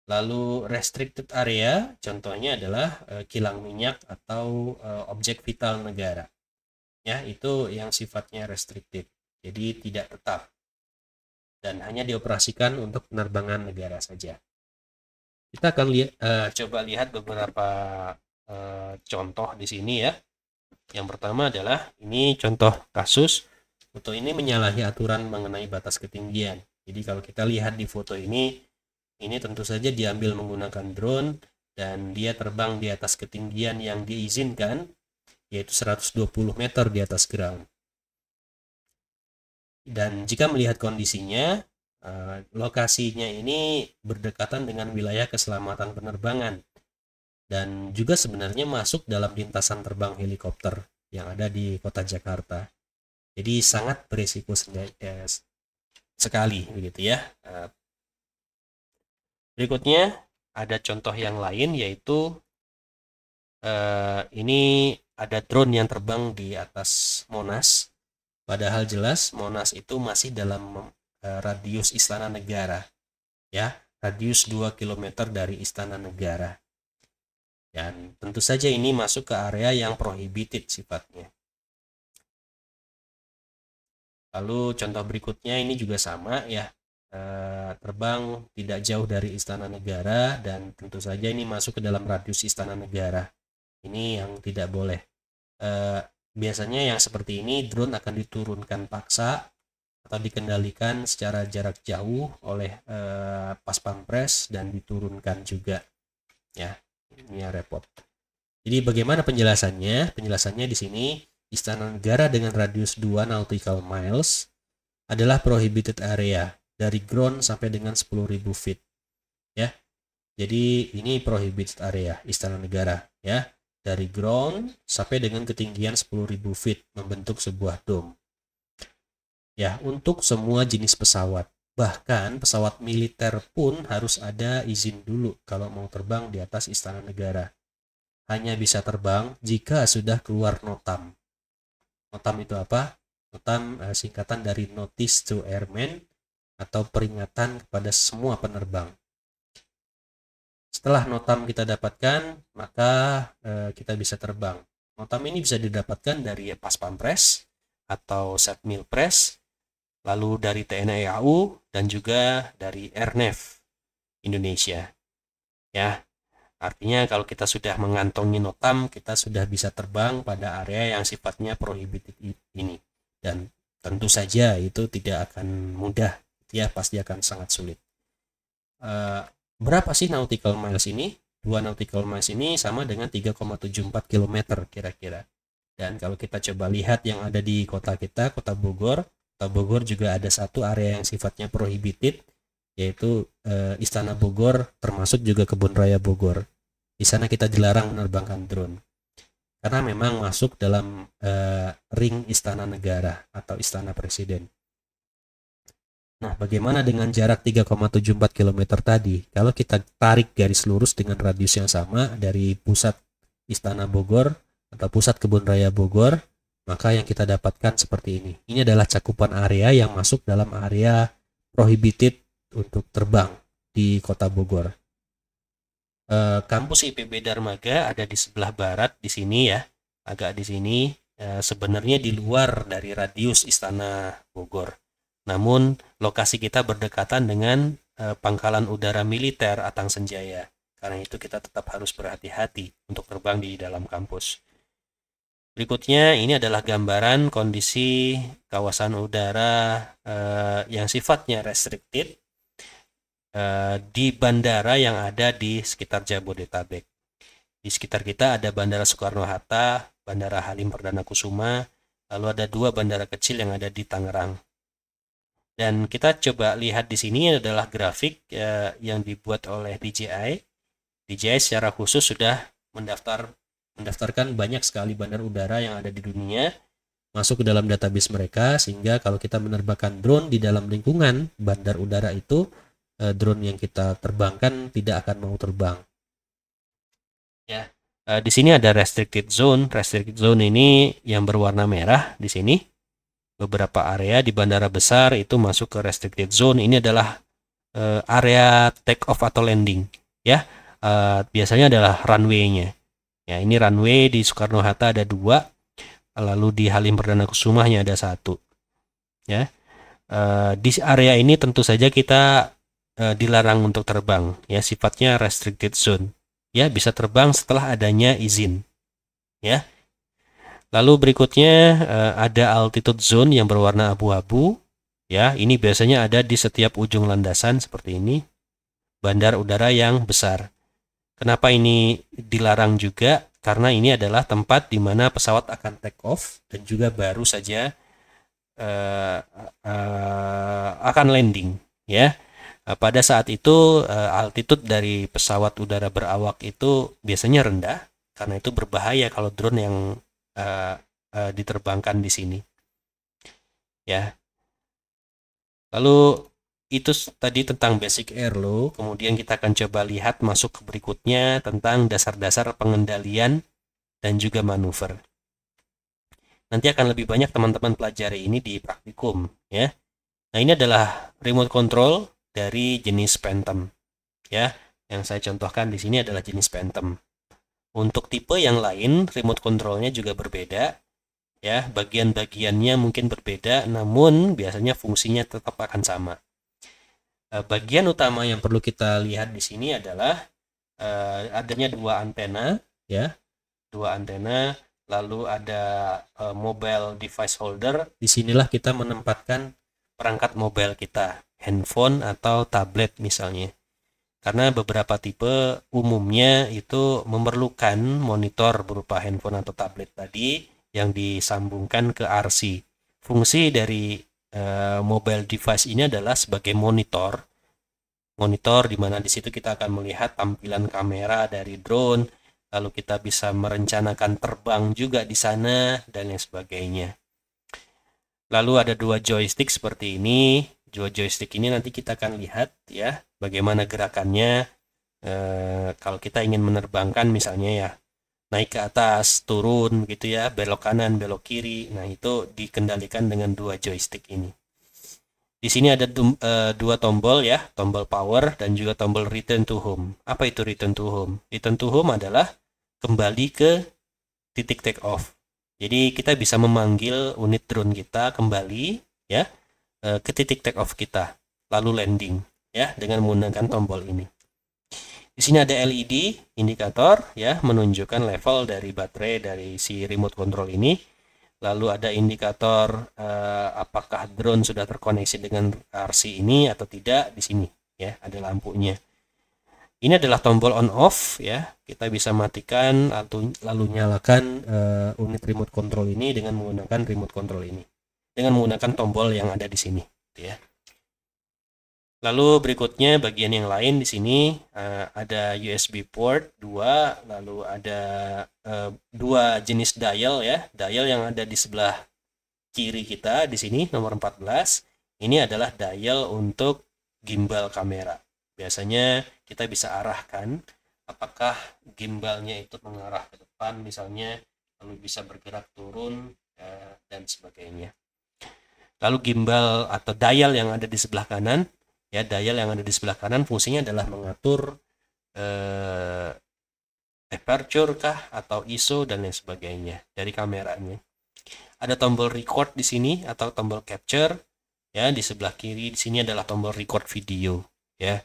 Lalu restricted area contohnya adalah kilang minyak atau objek vital negara. Ya, itu yang sifatnya restricted. Jadi tidak tetap dan hanya dioperasikan untuk penerbangan negara saja. Kita akan coba lihat beberapa contoh di sini ya. Yang pertama adalah ini contoh kasus foto ini menyalahi aturan mengenai batas ketinggian. Jadi kalau kita lihat di foto ini tentu saja diambil menggunakan drone dan dia terbang di atas ketinggian yang diizinkan, yaitu 120 meter di atas ground. Dan jika melihat kondisinya, lokasinya ini berdekatan dengan wilayah keselamatan penerbangan dan juga sebenarnya masuk dalam lintasan terbang helikopter yang ada di kota Jakarta. Jadi sangat berisiko sekali begitu ya. Berikutnya ada contoh yang lain, yaitu ini ada drone yang terbang di atas Monas. Padahal jelas Monas itu masih dalam radius Istana Negara, ya, radius 2 km dari Istana Negara. Dan tentu saja ini masuk ke area yang prohibited sifatnya. Lalu contoh berikutnya ini juga sama ya, terbang tidak jauh dari Istana Negara dan tentu saja ini masuk ke dalam radius Istana Negara. Ini yang tidak boleh. Biasanya yang seperti ini drone akan diturunkan paksa atau dikendalikan secara jarak jauh oleh pas pampres dan diturunkan juga ya. Ini repot. Jadi bagaimana penjelasannya? Penjelasannya di sini, Istana Negara dengan radius 2 nautical miles adalah prohibited area dari ground sampai dengan 10.000 feet ya. Jadi ini prohibited area Istana Negara ya, dari ground sampai dengan ketinggian 10.000 feet membentuk sebuah dome ya, untuk semua jenis pesawat. Bahkan pesawat militer pun harus ada izin dulu kalau mau terbang di atas Istana Negara. Hanya bisa terbang jika sudah keluar NOTAM. NOTAM itu apa? NOTAM singkatan dari Notice to Airmen atau peringatan kepada semua penerbang. Setelah NOTAM kita dapatkan, maka kita bisa terbang. NOTAM ini bisa didapatkan dari Pas Pampres atau Setmilpres, lalu dari TNI AU dan juga dari Airnev Indonesia. Ya. Artinya kalau kita sudah mengantongi NOTAM, kita sudah bisa terbang pada area yang sifatnya prohibited ini. Dan tentu saja itu tidak akan mudah, ya, pasti akan sangat sulit. Berapa sih nautical miles ini? 2 nautical miles ini sama dengan 3,74 km kira-kira. Dan kalau kita coba lihat yang ada di kota kita, Kota Bogor juga ada satu area yang sifatnya prohibited, yaitu Istana Bogor, termasuk juga Kebun Raya Bogor. Di sana kita dilarang menerbangkan drone karena memang masuk dalam ring Istana Negara atau Istana Presiden. Nah, bagaimana dengan jarak 3,74 km tadi? Kalau kita tarik garis lurus dengan radius yang sama dari pusat Istana Bogor atau pusat Kebun Raya Bogor, maka yang kita dapatkan seperti ini. Ini adalah cakupan area yang masuk dalam area prohibited untuk terbang di Kota Bogor. Kampus IPB Darmaga ada di sebelah barat di sini ya, agak di sini. Sebenarnya di luar dari radius Istana Bogor. Namun lokasi kita berdekatan dengan Pangkalan Udara Militer Atang Senjaya. Karena itu kita tetap harus berhati-hati untuk terbang di dalam kampus. Berikutnya ini adalah gambaran kondisi kawasan udara yang sifatnya restricted di bandara yang ada di sekitar Jabodetabek. Di sekitar kita ada Bandara Soekarno-Hatta, Bandara Halim Perdana Kusuma, lalu ada 2 bandara kecil yang ada di Tangerang. Dan kita coba lihat di sini adalah grafik yang dibuat oleh DJI. DJI secara khusus sudah mendaftarkan banyak sekali bandar udara yang ada di dunia masuk ke dalam database mereka, sehingga kalau kita menerbangkan drone di dalam lingkungan bandar udara itu, drone yang kita terbangkan tidak akan mau terbang. Ya, di sini ada restricted zone. Restricted zone ini yang berwarna merah di sini. Beberapa area di bandara besar itu masuk ke restricted zone. Ini adalah area take off atau landing. Ya, biasanya adalah runway-nya. Ya, ini runway di Soekarno-Hatta ada 2, lalu di Halim Perdana Kusumanya ada 1. Ya, di area ini tentu saja kita dilarang untuk terbang, ya, sifatnya restricted zone. Ya, bisa terbang setelah adanya izin. Ya, Lalu berikutnya ada altitude zone yang berwarna abu-abu. Ya, ini biasanya ada di setiap ujung landasan seperti ini. Bandar udara yang besar. Kenapa ini dilarang juga? Karena ini adalah tempat di mana pesawat akan take off dan juga baru saja akan landing, ya. Pada saat itu altitude dari pesawat udara berawak itu biasanya rendah, karena itu berbahaya kalau drone yang diterbangkan di sini, ya. Lalu itu tadi tentang basic airflow, kemudian kita akan coba lihat masuk ke berikutnya tentang dasar-dasar pengendalian dan juga manuver. Nanti akan lebih banyak teman-teman pelajari ini di praktikum, ya. Nah, ini adalah remote control dari jenis Phantom, ya. Yang saya contohkan di sini adalah jenis Phantom. Untuk tipe yang lain, remote controlnya juga berbeda, ya. Bagian-bagiannya mungkin berbeda, namun biasanya fungsinya tetap akan sama. Bagian utama yang perlu kita lihat di sini adalah adanya dua antena, ya. Dua antena, lalu ada mobile device holder. Disinilah kita menempatkan perangkat mobile kita, handphone atau tablet misalnya. Karena beberapa tipe umumnya itu memerlukan monitor berupa handphone atau tablet tadi yang disambungkan ke RC. Fungsi dari mobile device ini adalah sebagai monitor di mana di situ kita akan melihat tampilan kamera dari drone, lalu kita bisa merencanakan terbang juga di sana dan lain sebagainya. Lalu ada dua joystick seperti ini. Dua joystick ini nanti kita akan lihat, ya, bagaimana gerakannya kalau kita ingin menerbangkan misalnya, ya, naik ke atas, turun gitu, ya, belok kanan, belok kiri. Nah, itu dikendalikan dengan dua joystick ini. Di sini ada dua tombol, ya, tombol power dan juga tombol return to home. Apa itu return to home? Return to home adalah kembali ke titik take off. Jadi kita bisa memanggil unit drone kita kembali, ya, ke titik take off kita, lalu landing, ya, dengan menggunakan tombol ini. Di sini ada LED indikator, ya, menunjukkan level dari baterai dari si remote control ini. Lalu ada indikator apakah drone sudah terkoneksi dengan RC ini atau tidak. Di sini, ya, ada lampunya. Ini adalah tombol on off, ya. Kita bisa matikan atau lalu nyalakan unit remote control ini dengan menggunakan remote control ini. Dengan menggunakan tombol yang ada di sini, ya. Lalu berikutnya bagian yang lain di sini ada USB port 2, lalu ada dua jenis dial, ya. Dial yang ada di sebelah kiri kita di sini nomor 14. Ini adalah dial untuk gimbal kamera. Biasanya kita bisa arahkan apakah gimbalnya itu mengarah ke depan misalnya, lalu bisa bergerak turun dan sebagainya. Lalu gimbal atau dial yang ada di sebelah kanan, ya, dial yang ada di sebelah kanan fungsinya adalah mengatur aperture kah atau ISO dan lain sebagainya dari kameranya. Ada tombol record di sini atau tombol capture, ya, di sebelah kiri. Di sini adalah tombol record video, ya.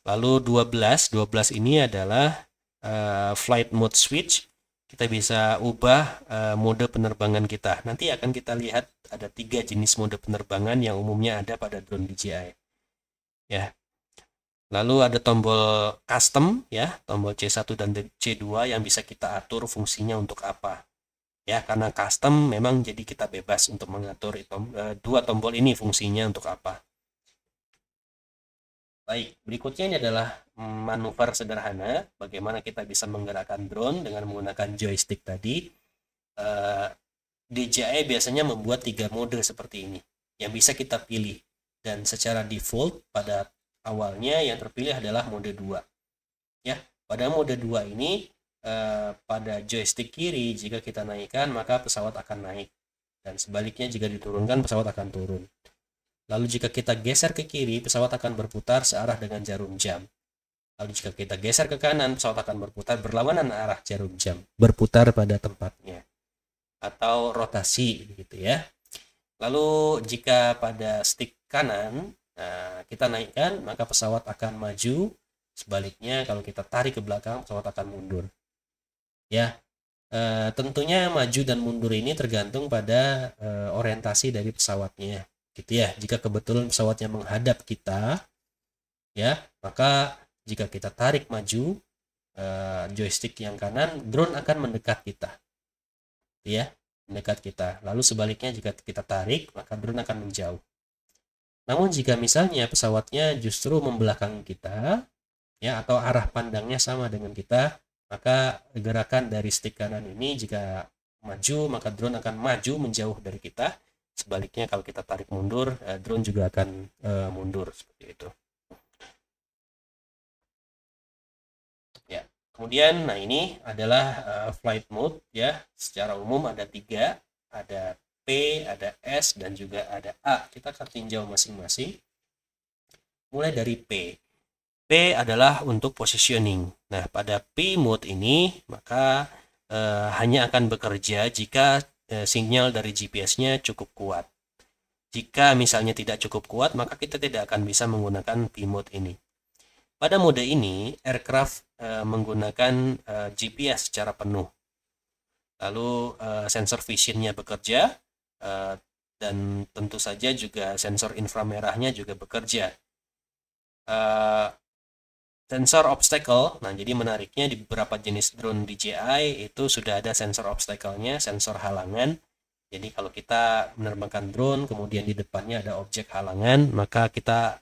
Lalu 12 ini adalah flight mode switch. Kita bisa ubah mode penerbangan kita. Nanti akan kita lihat ada 3 jenis mode penerbangan yang umumnya ada pada drone DJI, ya. Lalu ada tombol custom, ya, tombol C1 dan C2 yang bisa kita atur fungsinya untuk apa. Ya, karena custom memang jadi kita bebas untuk mengatur dua tombol ini fungsinya untuk apa. Baik, berikutnya ini adalah manuver sederhana, bagaimana kita bisa menggerakkan drone dengan menggunakan joystick tadi. DJI biasanya membuat 3 mode seperti ini yang bisa kita pilih, dan secara default pada awalnya yang terpilih adalah mode 2. Ya, pada mode 2 ini pada joystick kiri jika kita naikkan maka pesawat akan naik, dan sebaliknya jika diturunkan pesawat akan turun. Lalu jika kita geser ke kiri pesawat akan berputar searah dengan jarum jam. Lalu jika kita geser ke kanan pesawat akan berputar berlawanan arah jarum jam, berputar pada tempatnya atau rotasi gitu, ya. Lalu jika pada stick kanan kita naikkan maka pesawat akan maju, sebaliknya kalau kita tarik ke belakang pesawat akan mundur, ya. Tentunya maju dan mundur ini tergantung pada orientasi dari pesawatnya, gitu ya. Jika kebetulan pesawatnya menghadap kita, ya, maka jika kita tarik maju joystick yang kanan, drone akan mendekat kita, ya, mendekat kita. Lalu sebaliknya jika kita tarik, maka drone akan menjauh. Namun jika misalnya pesawatnya justru membelakangi kita, ya, atau arah pandangnya sama dengan kita, maka gerakan dari stick kanan ini jika maju, maka drone akan maju menjauh dari kita. Sebaliknya kalau kita tarik mundur, drone juga akan mundur, seperti itu. Ya, kemudian, nah ini adalah flight mode, ya. Secara umum ada 3, ada P, ada S, dan juga ada A. Kita akan tinjau masing-masing. Mulai dari P. P adalah untuk positioning. Nah, pada P mode ini maka hanya akan bekerja jika sinyal dari GPS-nya cukup kuat. Jika misalnya tidak cukup kuat, maka kita tidak akan bisa menggunakan P mode ini. Pada mode ini, aircraft menggunakan GPS secara penuh. Lalu sensor vision-nya bekerja, dan tentu saja juga sensor inframerahnya juga bekerja. Sensor obstacle, nah jadi menariknya di beberapa jenis drone DJI itu sudah ada sensor obstacle-nya, sensor halangan. Jadi kalau kita menerbangkan drone, kemudian di depannya ada objek halangan, maka kita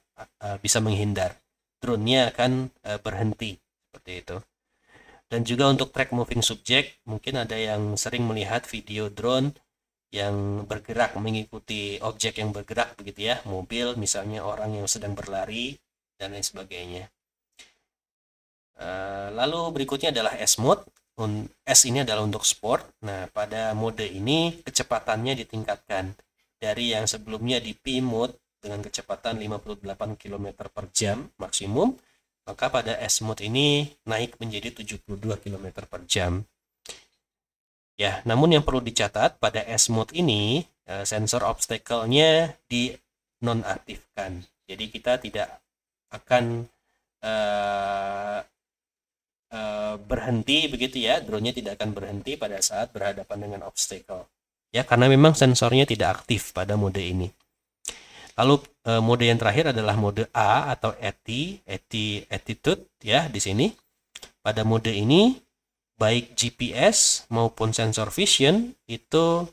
bisa menghindar. Drone-nya akan berhenti, seperti itu. Dan juga untuk track moving subject, mungkin ada yang sering melihat video drone yang bergerak mengikuti objek yang bergerak, begitu ya, mobil misalnya, orang yang sedang berlari, dan lain sebagainya. Lalu berikutnya adalah S mode. S ini adalah untuk sport. Nah, pada mode ini kecepatannya ditingkatkan dari yang sebelumnya di P mode dengan kecepatan 58 km per jam maksimum, maka pada S mode ini naik menjadi 72 km per jam. Ya, namun yang perlu dicatat pada S mode ini sensor obstacle-nya dinonaktifkan. Jadi kita tidak akan berhenti, begitu ya, drone-nya tidak akan berhenti pada saat berhadapan dengan obstacle, ya, karena memang sensornya tidak aktif pada mode ini. Lalu mode yang terakhir adalah mode A atau attitude, ya, di sini. Pada mode ini baik GPS maupun sensor vision itu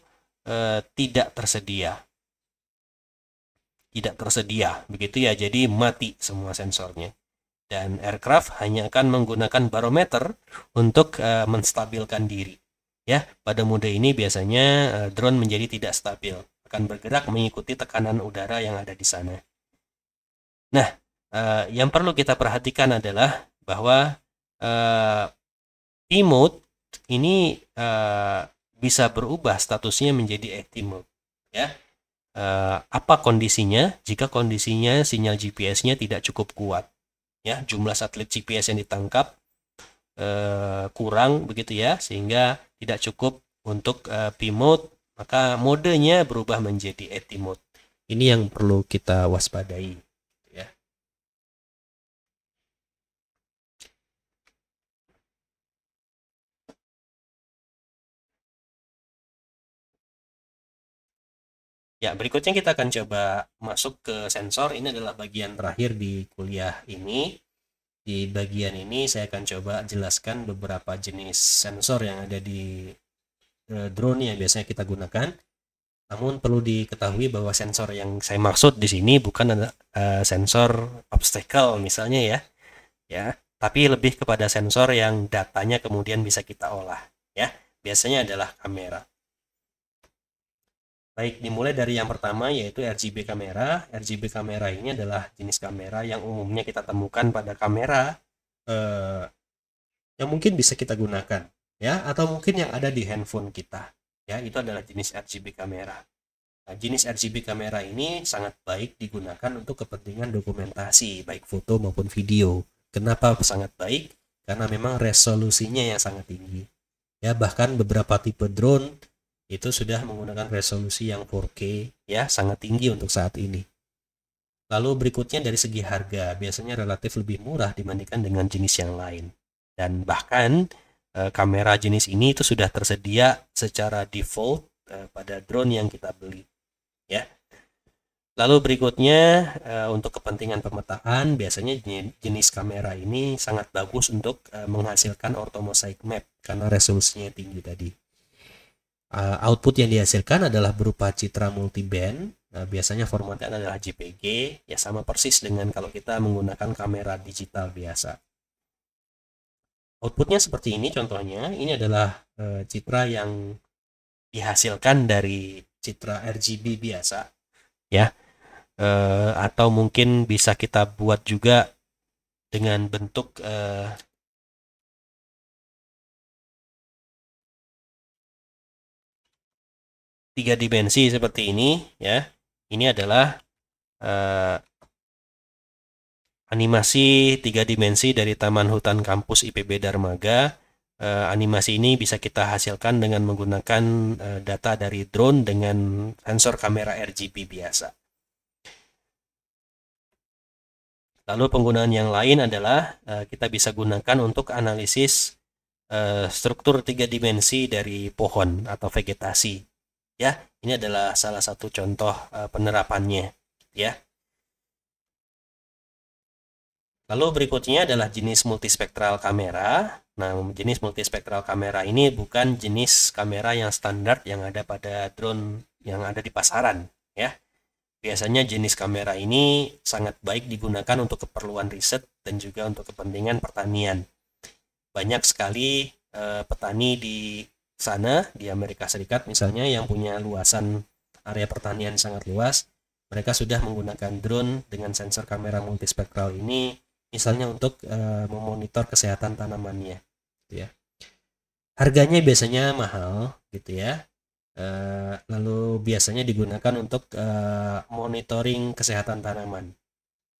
tidak tersedia, begitu ya, jadi mati semua sensornya. Dan aircraft hanya akan menggunakan barometer untuk menstabilkan diri. Ya, pada mode ini biasanya drone menjadi tidak stabil, akan bergerak mengikuti tekanan udara yang ada di sana. Nah, yang perlu kita perhatikan adalah bahwa P mode ini bisa berubah statusnya menjadi AT mode. Ya, apa kondisinya? Jika kondisinya sinyal GPS-nya tidak cukup kuat, ya, jumlah satelit GPS yang ditangkap kurang, begitu ya, sehingga tidak cukup untuk P mode, maka modenya berubah menjadi AT mode. Ini yang perlu kita waspadai, ya. Ya, berikutnya kita akan coba masuk ke sensor. Ini adalah bagian terakhir di kuliah ini. Di bagian ini saya akan coba jelaskan beberapa jenis sensor yang ada di drone yang biasanya kita gunakan. Namun perlu diketahui bahwa sensor yang saya maksud di sini bukan sensor obstacle misalnya, ya, tapi lebih kepada sensor yang datanya kemudian bisa kita olah, ya. Biasanya adalah kamera. Baik, dimulai dari yang pertama yaitu RGB kamera. RGB kamera ini adalah jenis kamera yang umumnya kita temukan pada kamera yang mungkin bisa kita gunakan, ya, atau mungkin yang ada di handphone kita, ya. Itu adalah jenis RGB kamera. Nah, jenis RGB kamera ini sangat baik digunakan untuk kepentingan dokumentasi, baik foto maupun video. Kenapa sangat baik? Karena memang resolusinya yang sangat tinggi, ya. Bahkan beberapa tipe drone itu sudah menggunakan resolusi yang 4K, ya, sangat tinggi untuk saat ini. Lalu berikutnya dari segi harga, biasanya relatif lebih murah dibandingkan dengan jenis yang lain. Dan bahkan kamera jenis ini itu sudah tersedia secara default pada drone yang kita beli, ya. Lalu berikutnya untuk kepentingan pemetaan, biasanya jenis kamera ini sangat bagus untuk menghasilkan orthomosaic map karena resolusinya tinggi tadi. Output yang dihasilkan adalah berupa citra multiband. Biasanya formatnya adalah JPG, ya sama persis dengan kalau kita menggunakan kamera digital biasa. Outputnya seperti ini contohnya. Ini adalah citra yang dihasilkan dari citra RGB biasa, ya. Atau mungkin bisa kita buat juga dengan bentuk tiga dimensi seperti ini, ya. Ini adalah animasi 3 dimensi dari Taman Hutan Kampus IPB Darmaga. Animasi ini bisa kita hasilkan dengan menggunakan data dari drone dengan sensor kamera RGB biasa. Lalu penggunaan yang lain adalah kita bisa gunakan untuk analisis struktur 3 dimensi dari pohon atau vegetasi. Ya, ini adalah salah satu contoh penerapannya, ya. Lalu berikutnya adalah jenis multispektral kamera. Nah, jenis multispektral kamera ini bukan jenis kamera yang standar yang ada pada drone yang ada di pasaran, ya. Biasanya jenis kamera ini sangat baik digunakan untuk keperluan riset dan juga untuk kepentingan pertanian. Banyak sekali petani di sana, di Amerika Serikat misalnya, yang punya luasan area pertanian sangat luas. Mereka sudah menggunakan drone dengan sensor kamera multispektral ini, misalnya untuk memonitor kesehatan tanamannya, gitu ya. Harganya biasanya mahal, gitu ya. Lalu biasanya digunakan untuk monitoring kesehatan tanaman,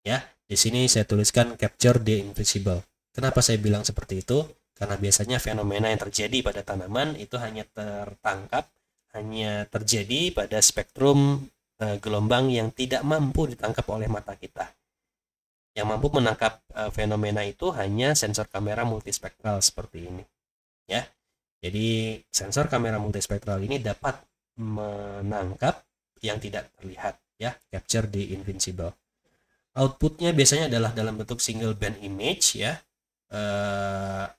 ya. Di sini saya tuliskan capture the invisible. Kenapa saya bilang seperti itu? Karena biasanya fenomena yang terjadi pada tanaman itu hanya terjadi pada spektrum gelombang yang tidak mampu ditangkap oleh mata kita. Yang mampu menangkap fenomena itu hanya sensor kamera multispektral seperti ini, ya. Jadi sensor kamera multispektral ini dapat menangkap yang tidak terlihat, ya, capture the invisible. Outputnya biasanya adalah dalam bentuk single band image, ya.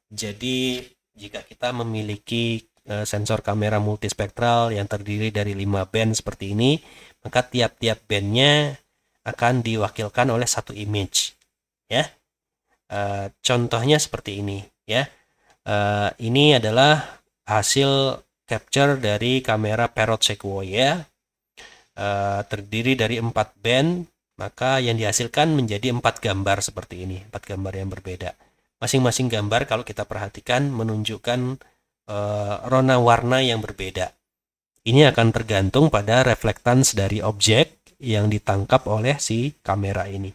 Jadi jika kita memiliki sensor kamera multispektral yang terdiri dari 5 band seperti ini, maka tiap-tiap bandnya akan diwakilkan oleh satu image, ya. Contohnya seperti ini, ya. Ini adalah hasil capture dari kamera Parrot Sequoia, terdiri dari 4 band, maka yang dihasilkan menjadi 4 gambar seperti ini, 4 gambar yang berbeda. Masing-masing gambar kalau kita perhatikan menunjukkan rona warna yang berbeda. Ini akan tergantung pada reflektans dari objek yang ditangkap oleh si kamera ini.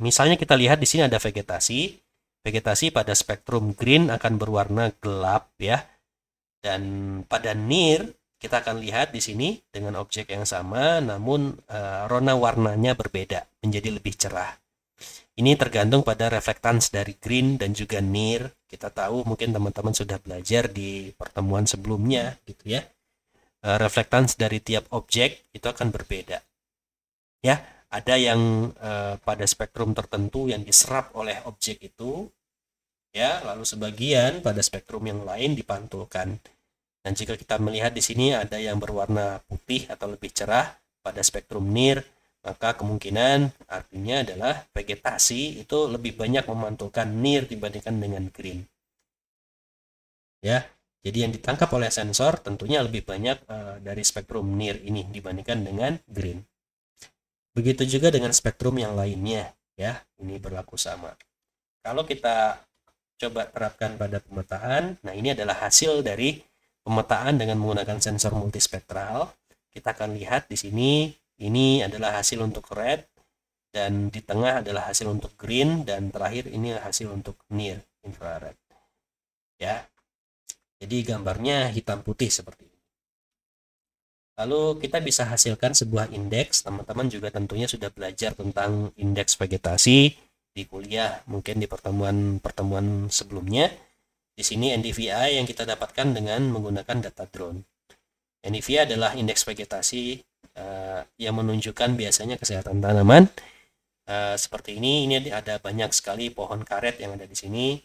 Misalnya kita lihat di sini ada vegetasi. Vegetasi pada spektrum green akan berwarna gelap, ya. Dan pada near kita akan lihat di sini dengan objek yang sama, namun rona warnanya berbeda, menjadi lebih cerah. Ini tergantung pada reflektans dari green dan juga near. Kita tahu mungkin teman-teman sudah belajar di pertemuan sebelumnya, gitu ya. Reflektans dari tiap objek itu akan berbeda, ya. Ada yang pada spektrum tertentu yang diserap oleh objek itu, ya, lalu sebagian pada spektrum yang lain dipantulkan. Dan jika kita melihat di sini ada yang berwarna putih atau lebih cerah pada spektrum near, maka kemungkinan artinya adalah vegetasi itu lebih banyak memantulkan near dibandingkan dengan green, ya. Jadi yang ditangkap oleh sensor tentunya lebih banyak dari spektrum near ini dibandingkan dengan green. Begitu juga dengan spektrum yang lainnya, ya. Ini berlaku sama. Kalau kita coba terapkan pada pemetaan, nah ini adalah hasil dari pemetaan dengan menggunakan sensor multispektral. Kita akan lihat di sini, ini adalah hasil untuk red, dan di tengah adalah hasil untuk green, dan terakhir ini hasil untuk near infrared, ya. Jadi gambarnya hitam putih seperti ini. Lalu kita bisa hasilkan sebuah indeks. Teman-teman juga tentunya sudah belajar tentang indeks vegetasi di kuliah, mungkin di pertemuan-pertemuan sebelumnya. Di sini NDVI yang kita dapatkan dengan menggunakan data drone. NDVI adalah indeks vegetasi yang menunjukkan biasanya kesehatan tanaman. Seperti ini ada banyak sekali pohon karet yang ada di sini.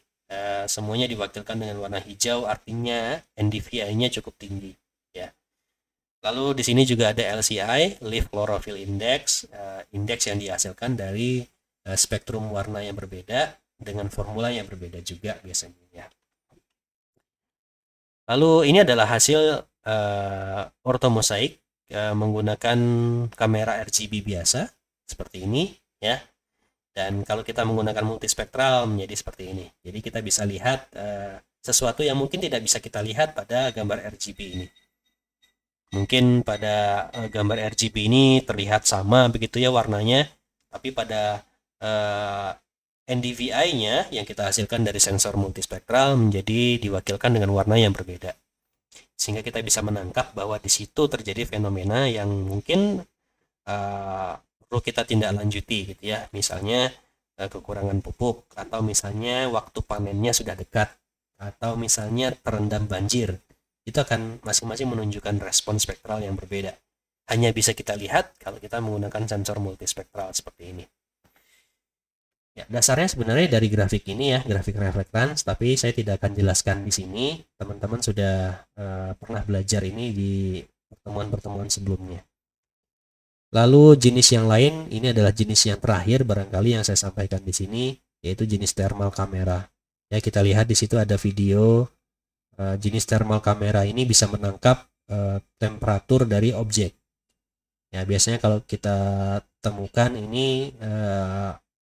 Semuanya diwakilkan dengan warna hijau, artinya NDVI-nya cukup tinggi. Ya. Lalu di sini juga ada LCI, Leaf Chlorophyll Index, indeks yang dihasilkan dari spektrum warna yang berbeda dengan formula yang berbeda juga biasanya. Ya. Lalu ini adalah hasil ortomosaik menggunakan kamera RGB biasa seperti ini, ya. Dan kalau kita menggunakan multispektral menjadi seperti ini. Jadi kita bisa lihat sesuatu yang mungkin tidak bisa kita lihat pada gambar RGB ini. Mungkin pada gambar RGB ini terlihat sama begitu ya warnanya, tapi pada NDVI-nya yang kita hasilkan dari sensor multispektral menjadi diwakilkan dengan warna yang berbeda. Sehingga kita bisa menangkap bahwa di situ terjadi fenomena yang mungkin perlu kita tindak lanjuti gitu ya, misalnya kekurangan pupuk, atau misalnya waktu panennya sudah dekat, atau misalnya terendam banjir. Itu akan masing-masing menunjukkan respon spektral yang berbeda. Hanya bisa kita lihat kalau kita menggunakan sensor multispektral seperti ini. Ya, dasarnya sebenarnya dari grafik ini ya, grafik reflektans, tapi saya tidak akan jelaskan di sini. Teman-teman sudah pernah belajar ini di pertemuan-pertemuan sebelumnya. Lalu jenis yang lain, ini adalah jenis yang terakhir barangkali yang saya sampaikan di sini, yaitu jenis thermal kamera. Ya, kita lihat di situ ada video. Jenis thermal kamera ini bisa menangkap temperatur dari objek. Ya, biasanya kalau kita temukan ini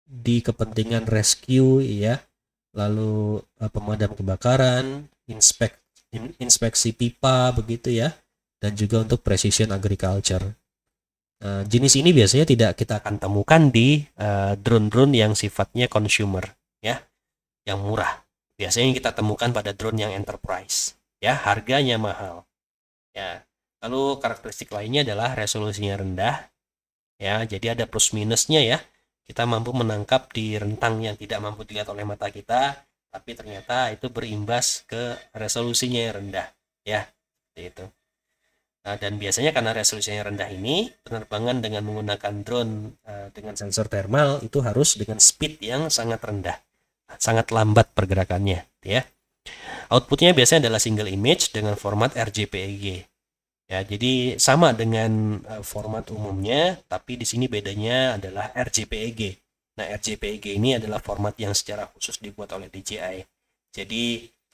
di kepentingan rescue ya, lalu pemadam kebakaran, inspeksi pipa begitu ya, dan juga untuk precision agriculture. Jenis ini biasanya tidak kita akan temukan di drone-drone yang sifatnya consumer ya, yang murah. Biasanya kita temukan pada drone yang enterprise ya, harganya mahal ya. Lalu karakteristik lainnya adalah resolusinya rendah ya, jadi ada plus minusnya ya. Kita mampu menangkap di rentang yang tidak mampu dilihat oleh mata kita, tapi ternyata itu berimbas ke resolusinya yang rendah ya, seperti itu. Dan biasanya karena resolusinya rendah ini, penerbangan dengan menggunakan drone dengan sensor thermal itu harus dengan speed yang sangat rendah, sangat lambat pergerakannya ya. Outputnya biasanya adalah single image dengan format RGPEG ya, jadi sama dengan format umumnya, tapi di sini bedanya adalah RGPEG. Nah, RGPEG ini adalah format yang secara khusus dibuat oleh DJI, jadi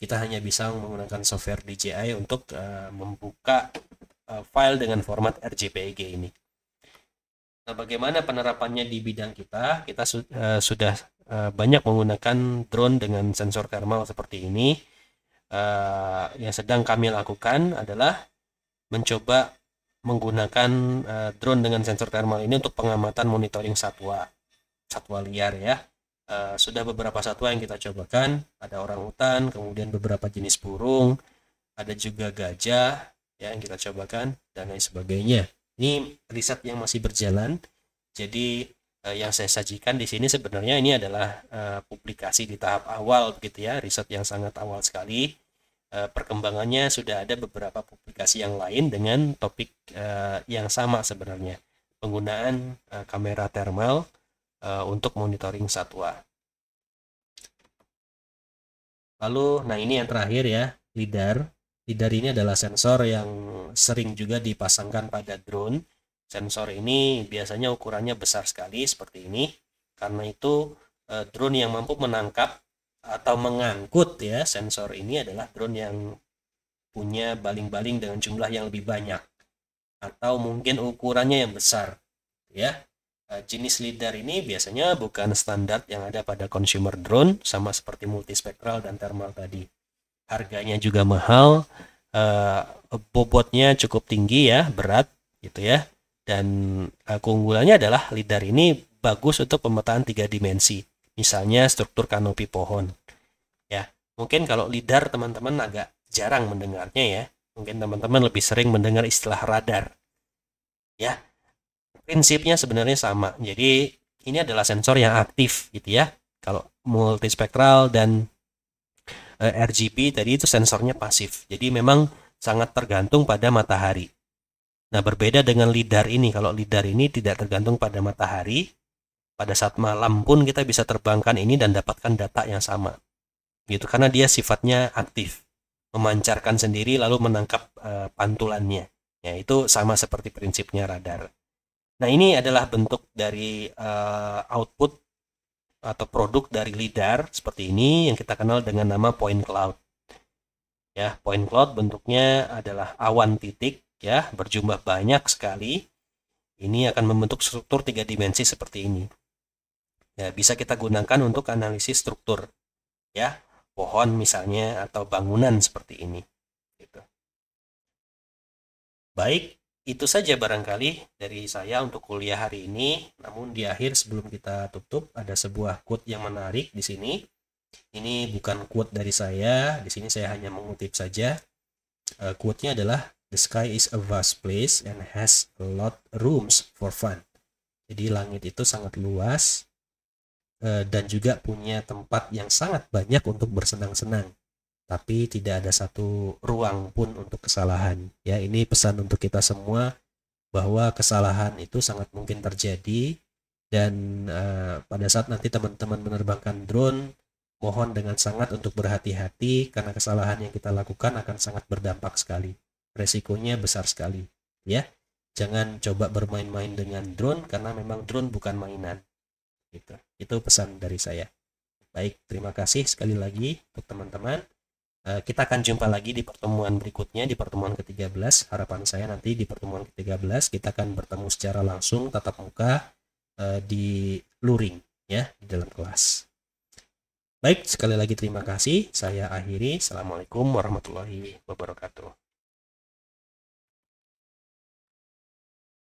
kita hanya bisa menggunakan software DJI untuk membuka file dengan format RGPEG ini. Nah, bagaimana penerapannya di bidang kita? Kita sudah banyak menggunakan drone dengan sensor thermal seperti ini. Yang sedang kami lakukan adalah mencoba menggunakan drone dengan sensor thermal ini untuk pengamatan monitoring satwa liar ya. Sudah beberapa satwa yang kita cobakan, ada orangutan, kemudian beberapa jenis burung, ada juga gajah ya, yang kita cobakan dan lain sebagainya. Ini riset yang masih berjalan. Jadi yang saya sajikan di sini sebenarnya ini adalah publikasi di tahap awal begitu ya, riset yang sangat awal sekali. Perkembangannya sudah ada beberapa publikasi yang lain dengan topik yang sama sebenarnya, penggunaan kamera thermal untuk monitoring satwa. Lalu, nah ini yang terakhir ya, LiDAR. LiDAR ini adalah sensor yang sering juga dipasangkan pada drone. Sensor ini biasanya ukurannya besar sekali seperti ini. Karena itu drone yang mampu menangkap atau mengangkut ya sensor ini adalah drone yang punya baling-baling dengan jumlah yang lebih banyak atau mungkin ukurannya yang besar ya. Jenis LiDAR ini biasanya bukan standar yang ada pada consumer drone, sama seperti multispektral dan thermal tadi. Harganya juga mahal, bobotnya cukup tinggi ya, berat gitu ya. Dan keunggulannya adalah LiDAR ini bagus untuk pemetaan 3 dimensi. Misalnya struktur kanopi pohon. Ya, mungkin kalau LiDAR teman-teman agak jarang mendengarnya ya. Mungkin teman-teman lebih sering mendengar istilah radar. Ya, prinsipnya sebenarnya sama. Jadi ini adalah sensor yang aktif gitu ya. Kalau multispektral dan RGB tadi itu sensornya pasif. Jadi memang sangat tergantung pada matahari. Nah, berbeda dengan LiDAR ini. Kalau LiDAR ini tidak tergantung pada matahari, pada saat malam pun kita bisa terbangkan ini dan dapatkan data yang sama. Gitu, karena dia sifatnya aktif, memancarkan sendiri lalu menangkap pantulannya. Ya, itu sama seperti prinsipnya radar. Nah, ini adalah bentuk dari output atau produk dari LiDAR seperti ini yang kita kenal dengan nama point cloud. Ya, point cloud bentuknya adalah awan titik ya, berjumlah banyak sekali. Ini akan membentuk struktur 3 dimensi seperti ini. Ya, bisa kita gunakan untuk analisis struktur ya, pohon misalnya atau bangunan seperti ini. Gitu. Baik, itu saja barangkali dari saya untuk kuliah hari ini. Namun di akhir sebelum kita tutup ada sebuah quote yang menarik di sini. Ini bukan quote dari saya, di sini saya hanya mengutip saja. Quote-nya adalah "The sky is a vast place and has a lot rooms for fun." Jadi langit itu sangat luas dan juga punya tempat yang sangat banyak untuk bersenang-senang. Tapi tidak ada satu ruang pun untuk kesalahan. Ya, ini pesan untuk kita semua bahwa kesalahan itu sangat mungkin terjadi dan pada saat nanti teman-teman menerbangkan drone, mohon dengan sangat untuk berhati-hati karena kesalahan yang kita lakukan akan sangat berdampak sekali. Resikonya besar sekali, ya. Jangan coba bermain-main dengan drone karena memang drone bukan mainan. Gitu. Itu pesan dari saya. Baik, terima kasih sekali lagi untuk teman-teman. Kita akan jumpa lagi di pertemuan berikutnya, di pertemuan ke-13. Harapan saya nanti di pertemuan ke-13 kita akan bertemu secara langsung tatap muka di luring ya, di dalam kelas. Baik, sekali lagi terima kasih. Saya akhiri. Assalamualaikum warahmatullahi wabarakatuh.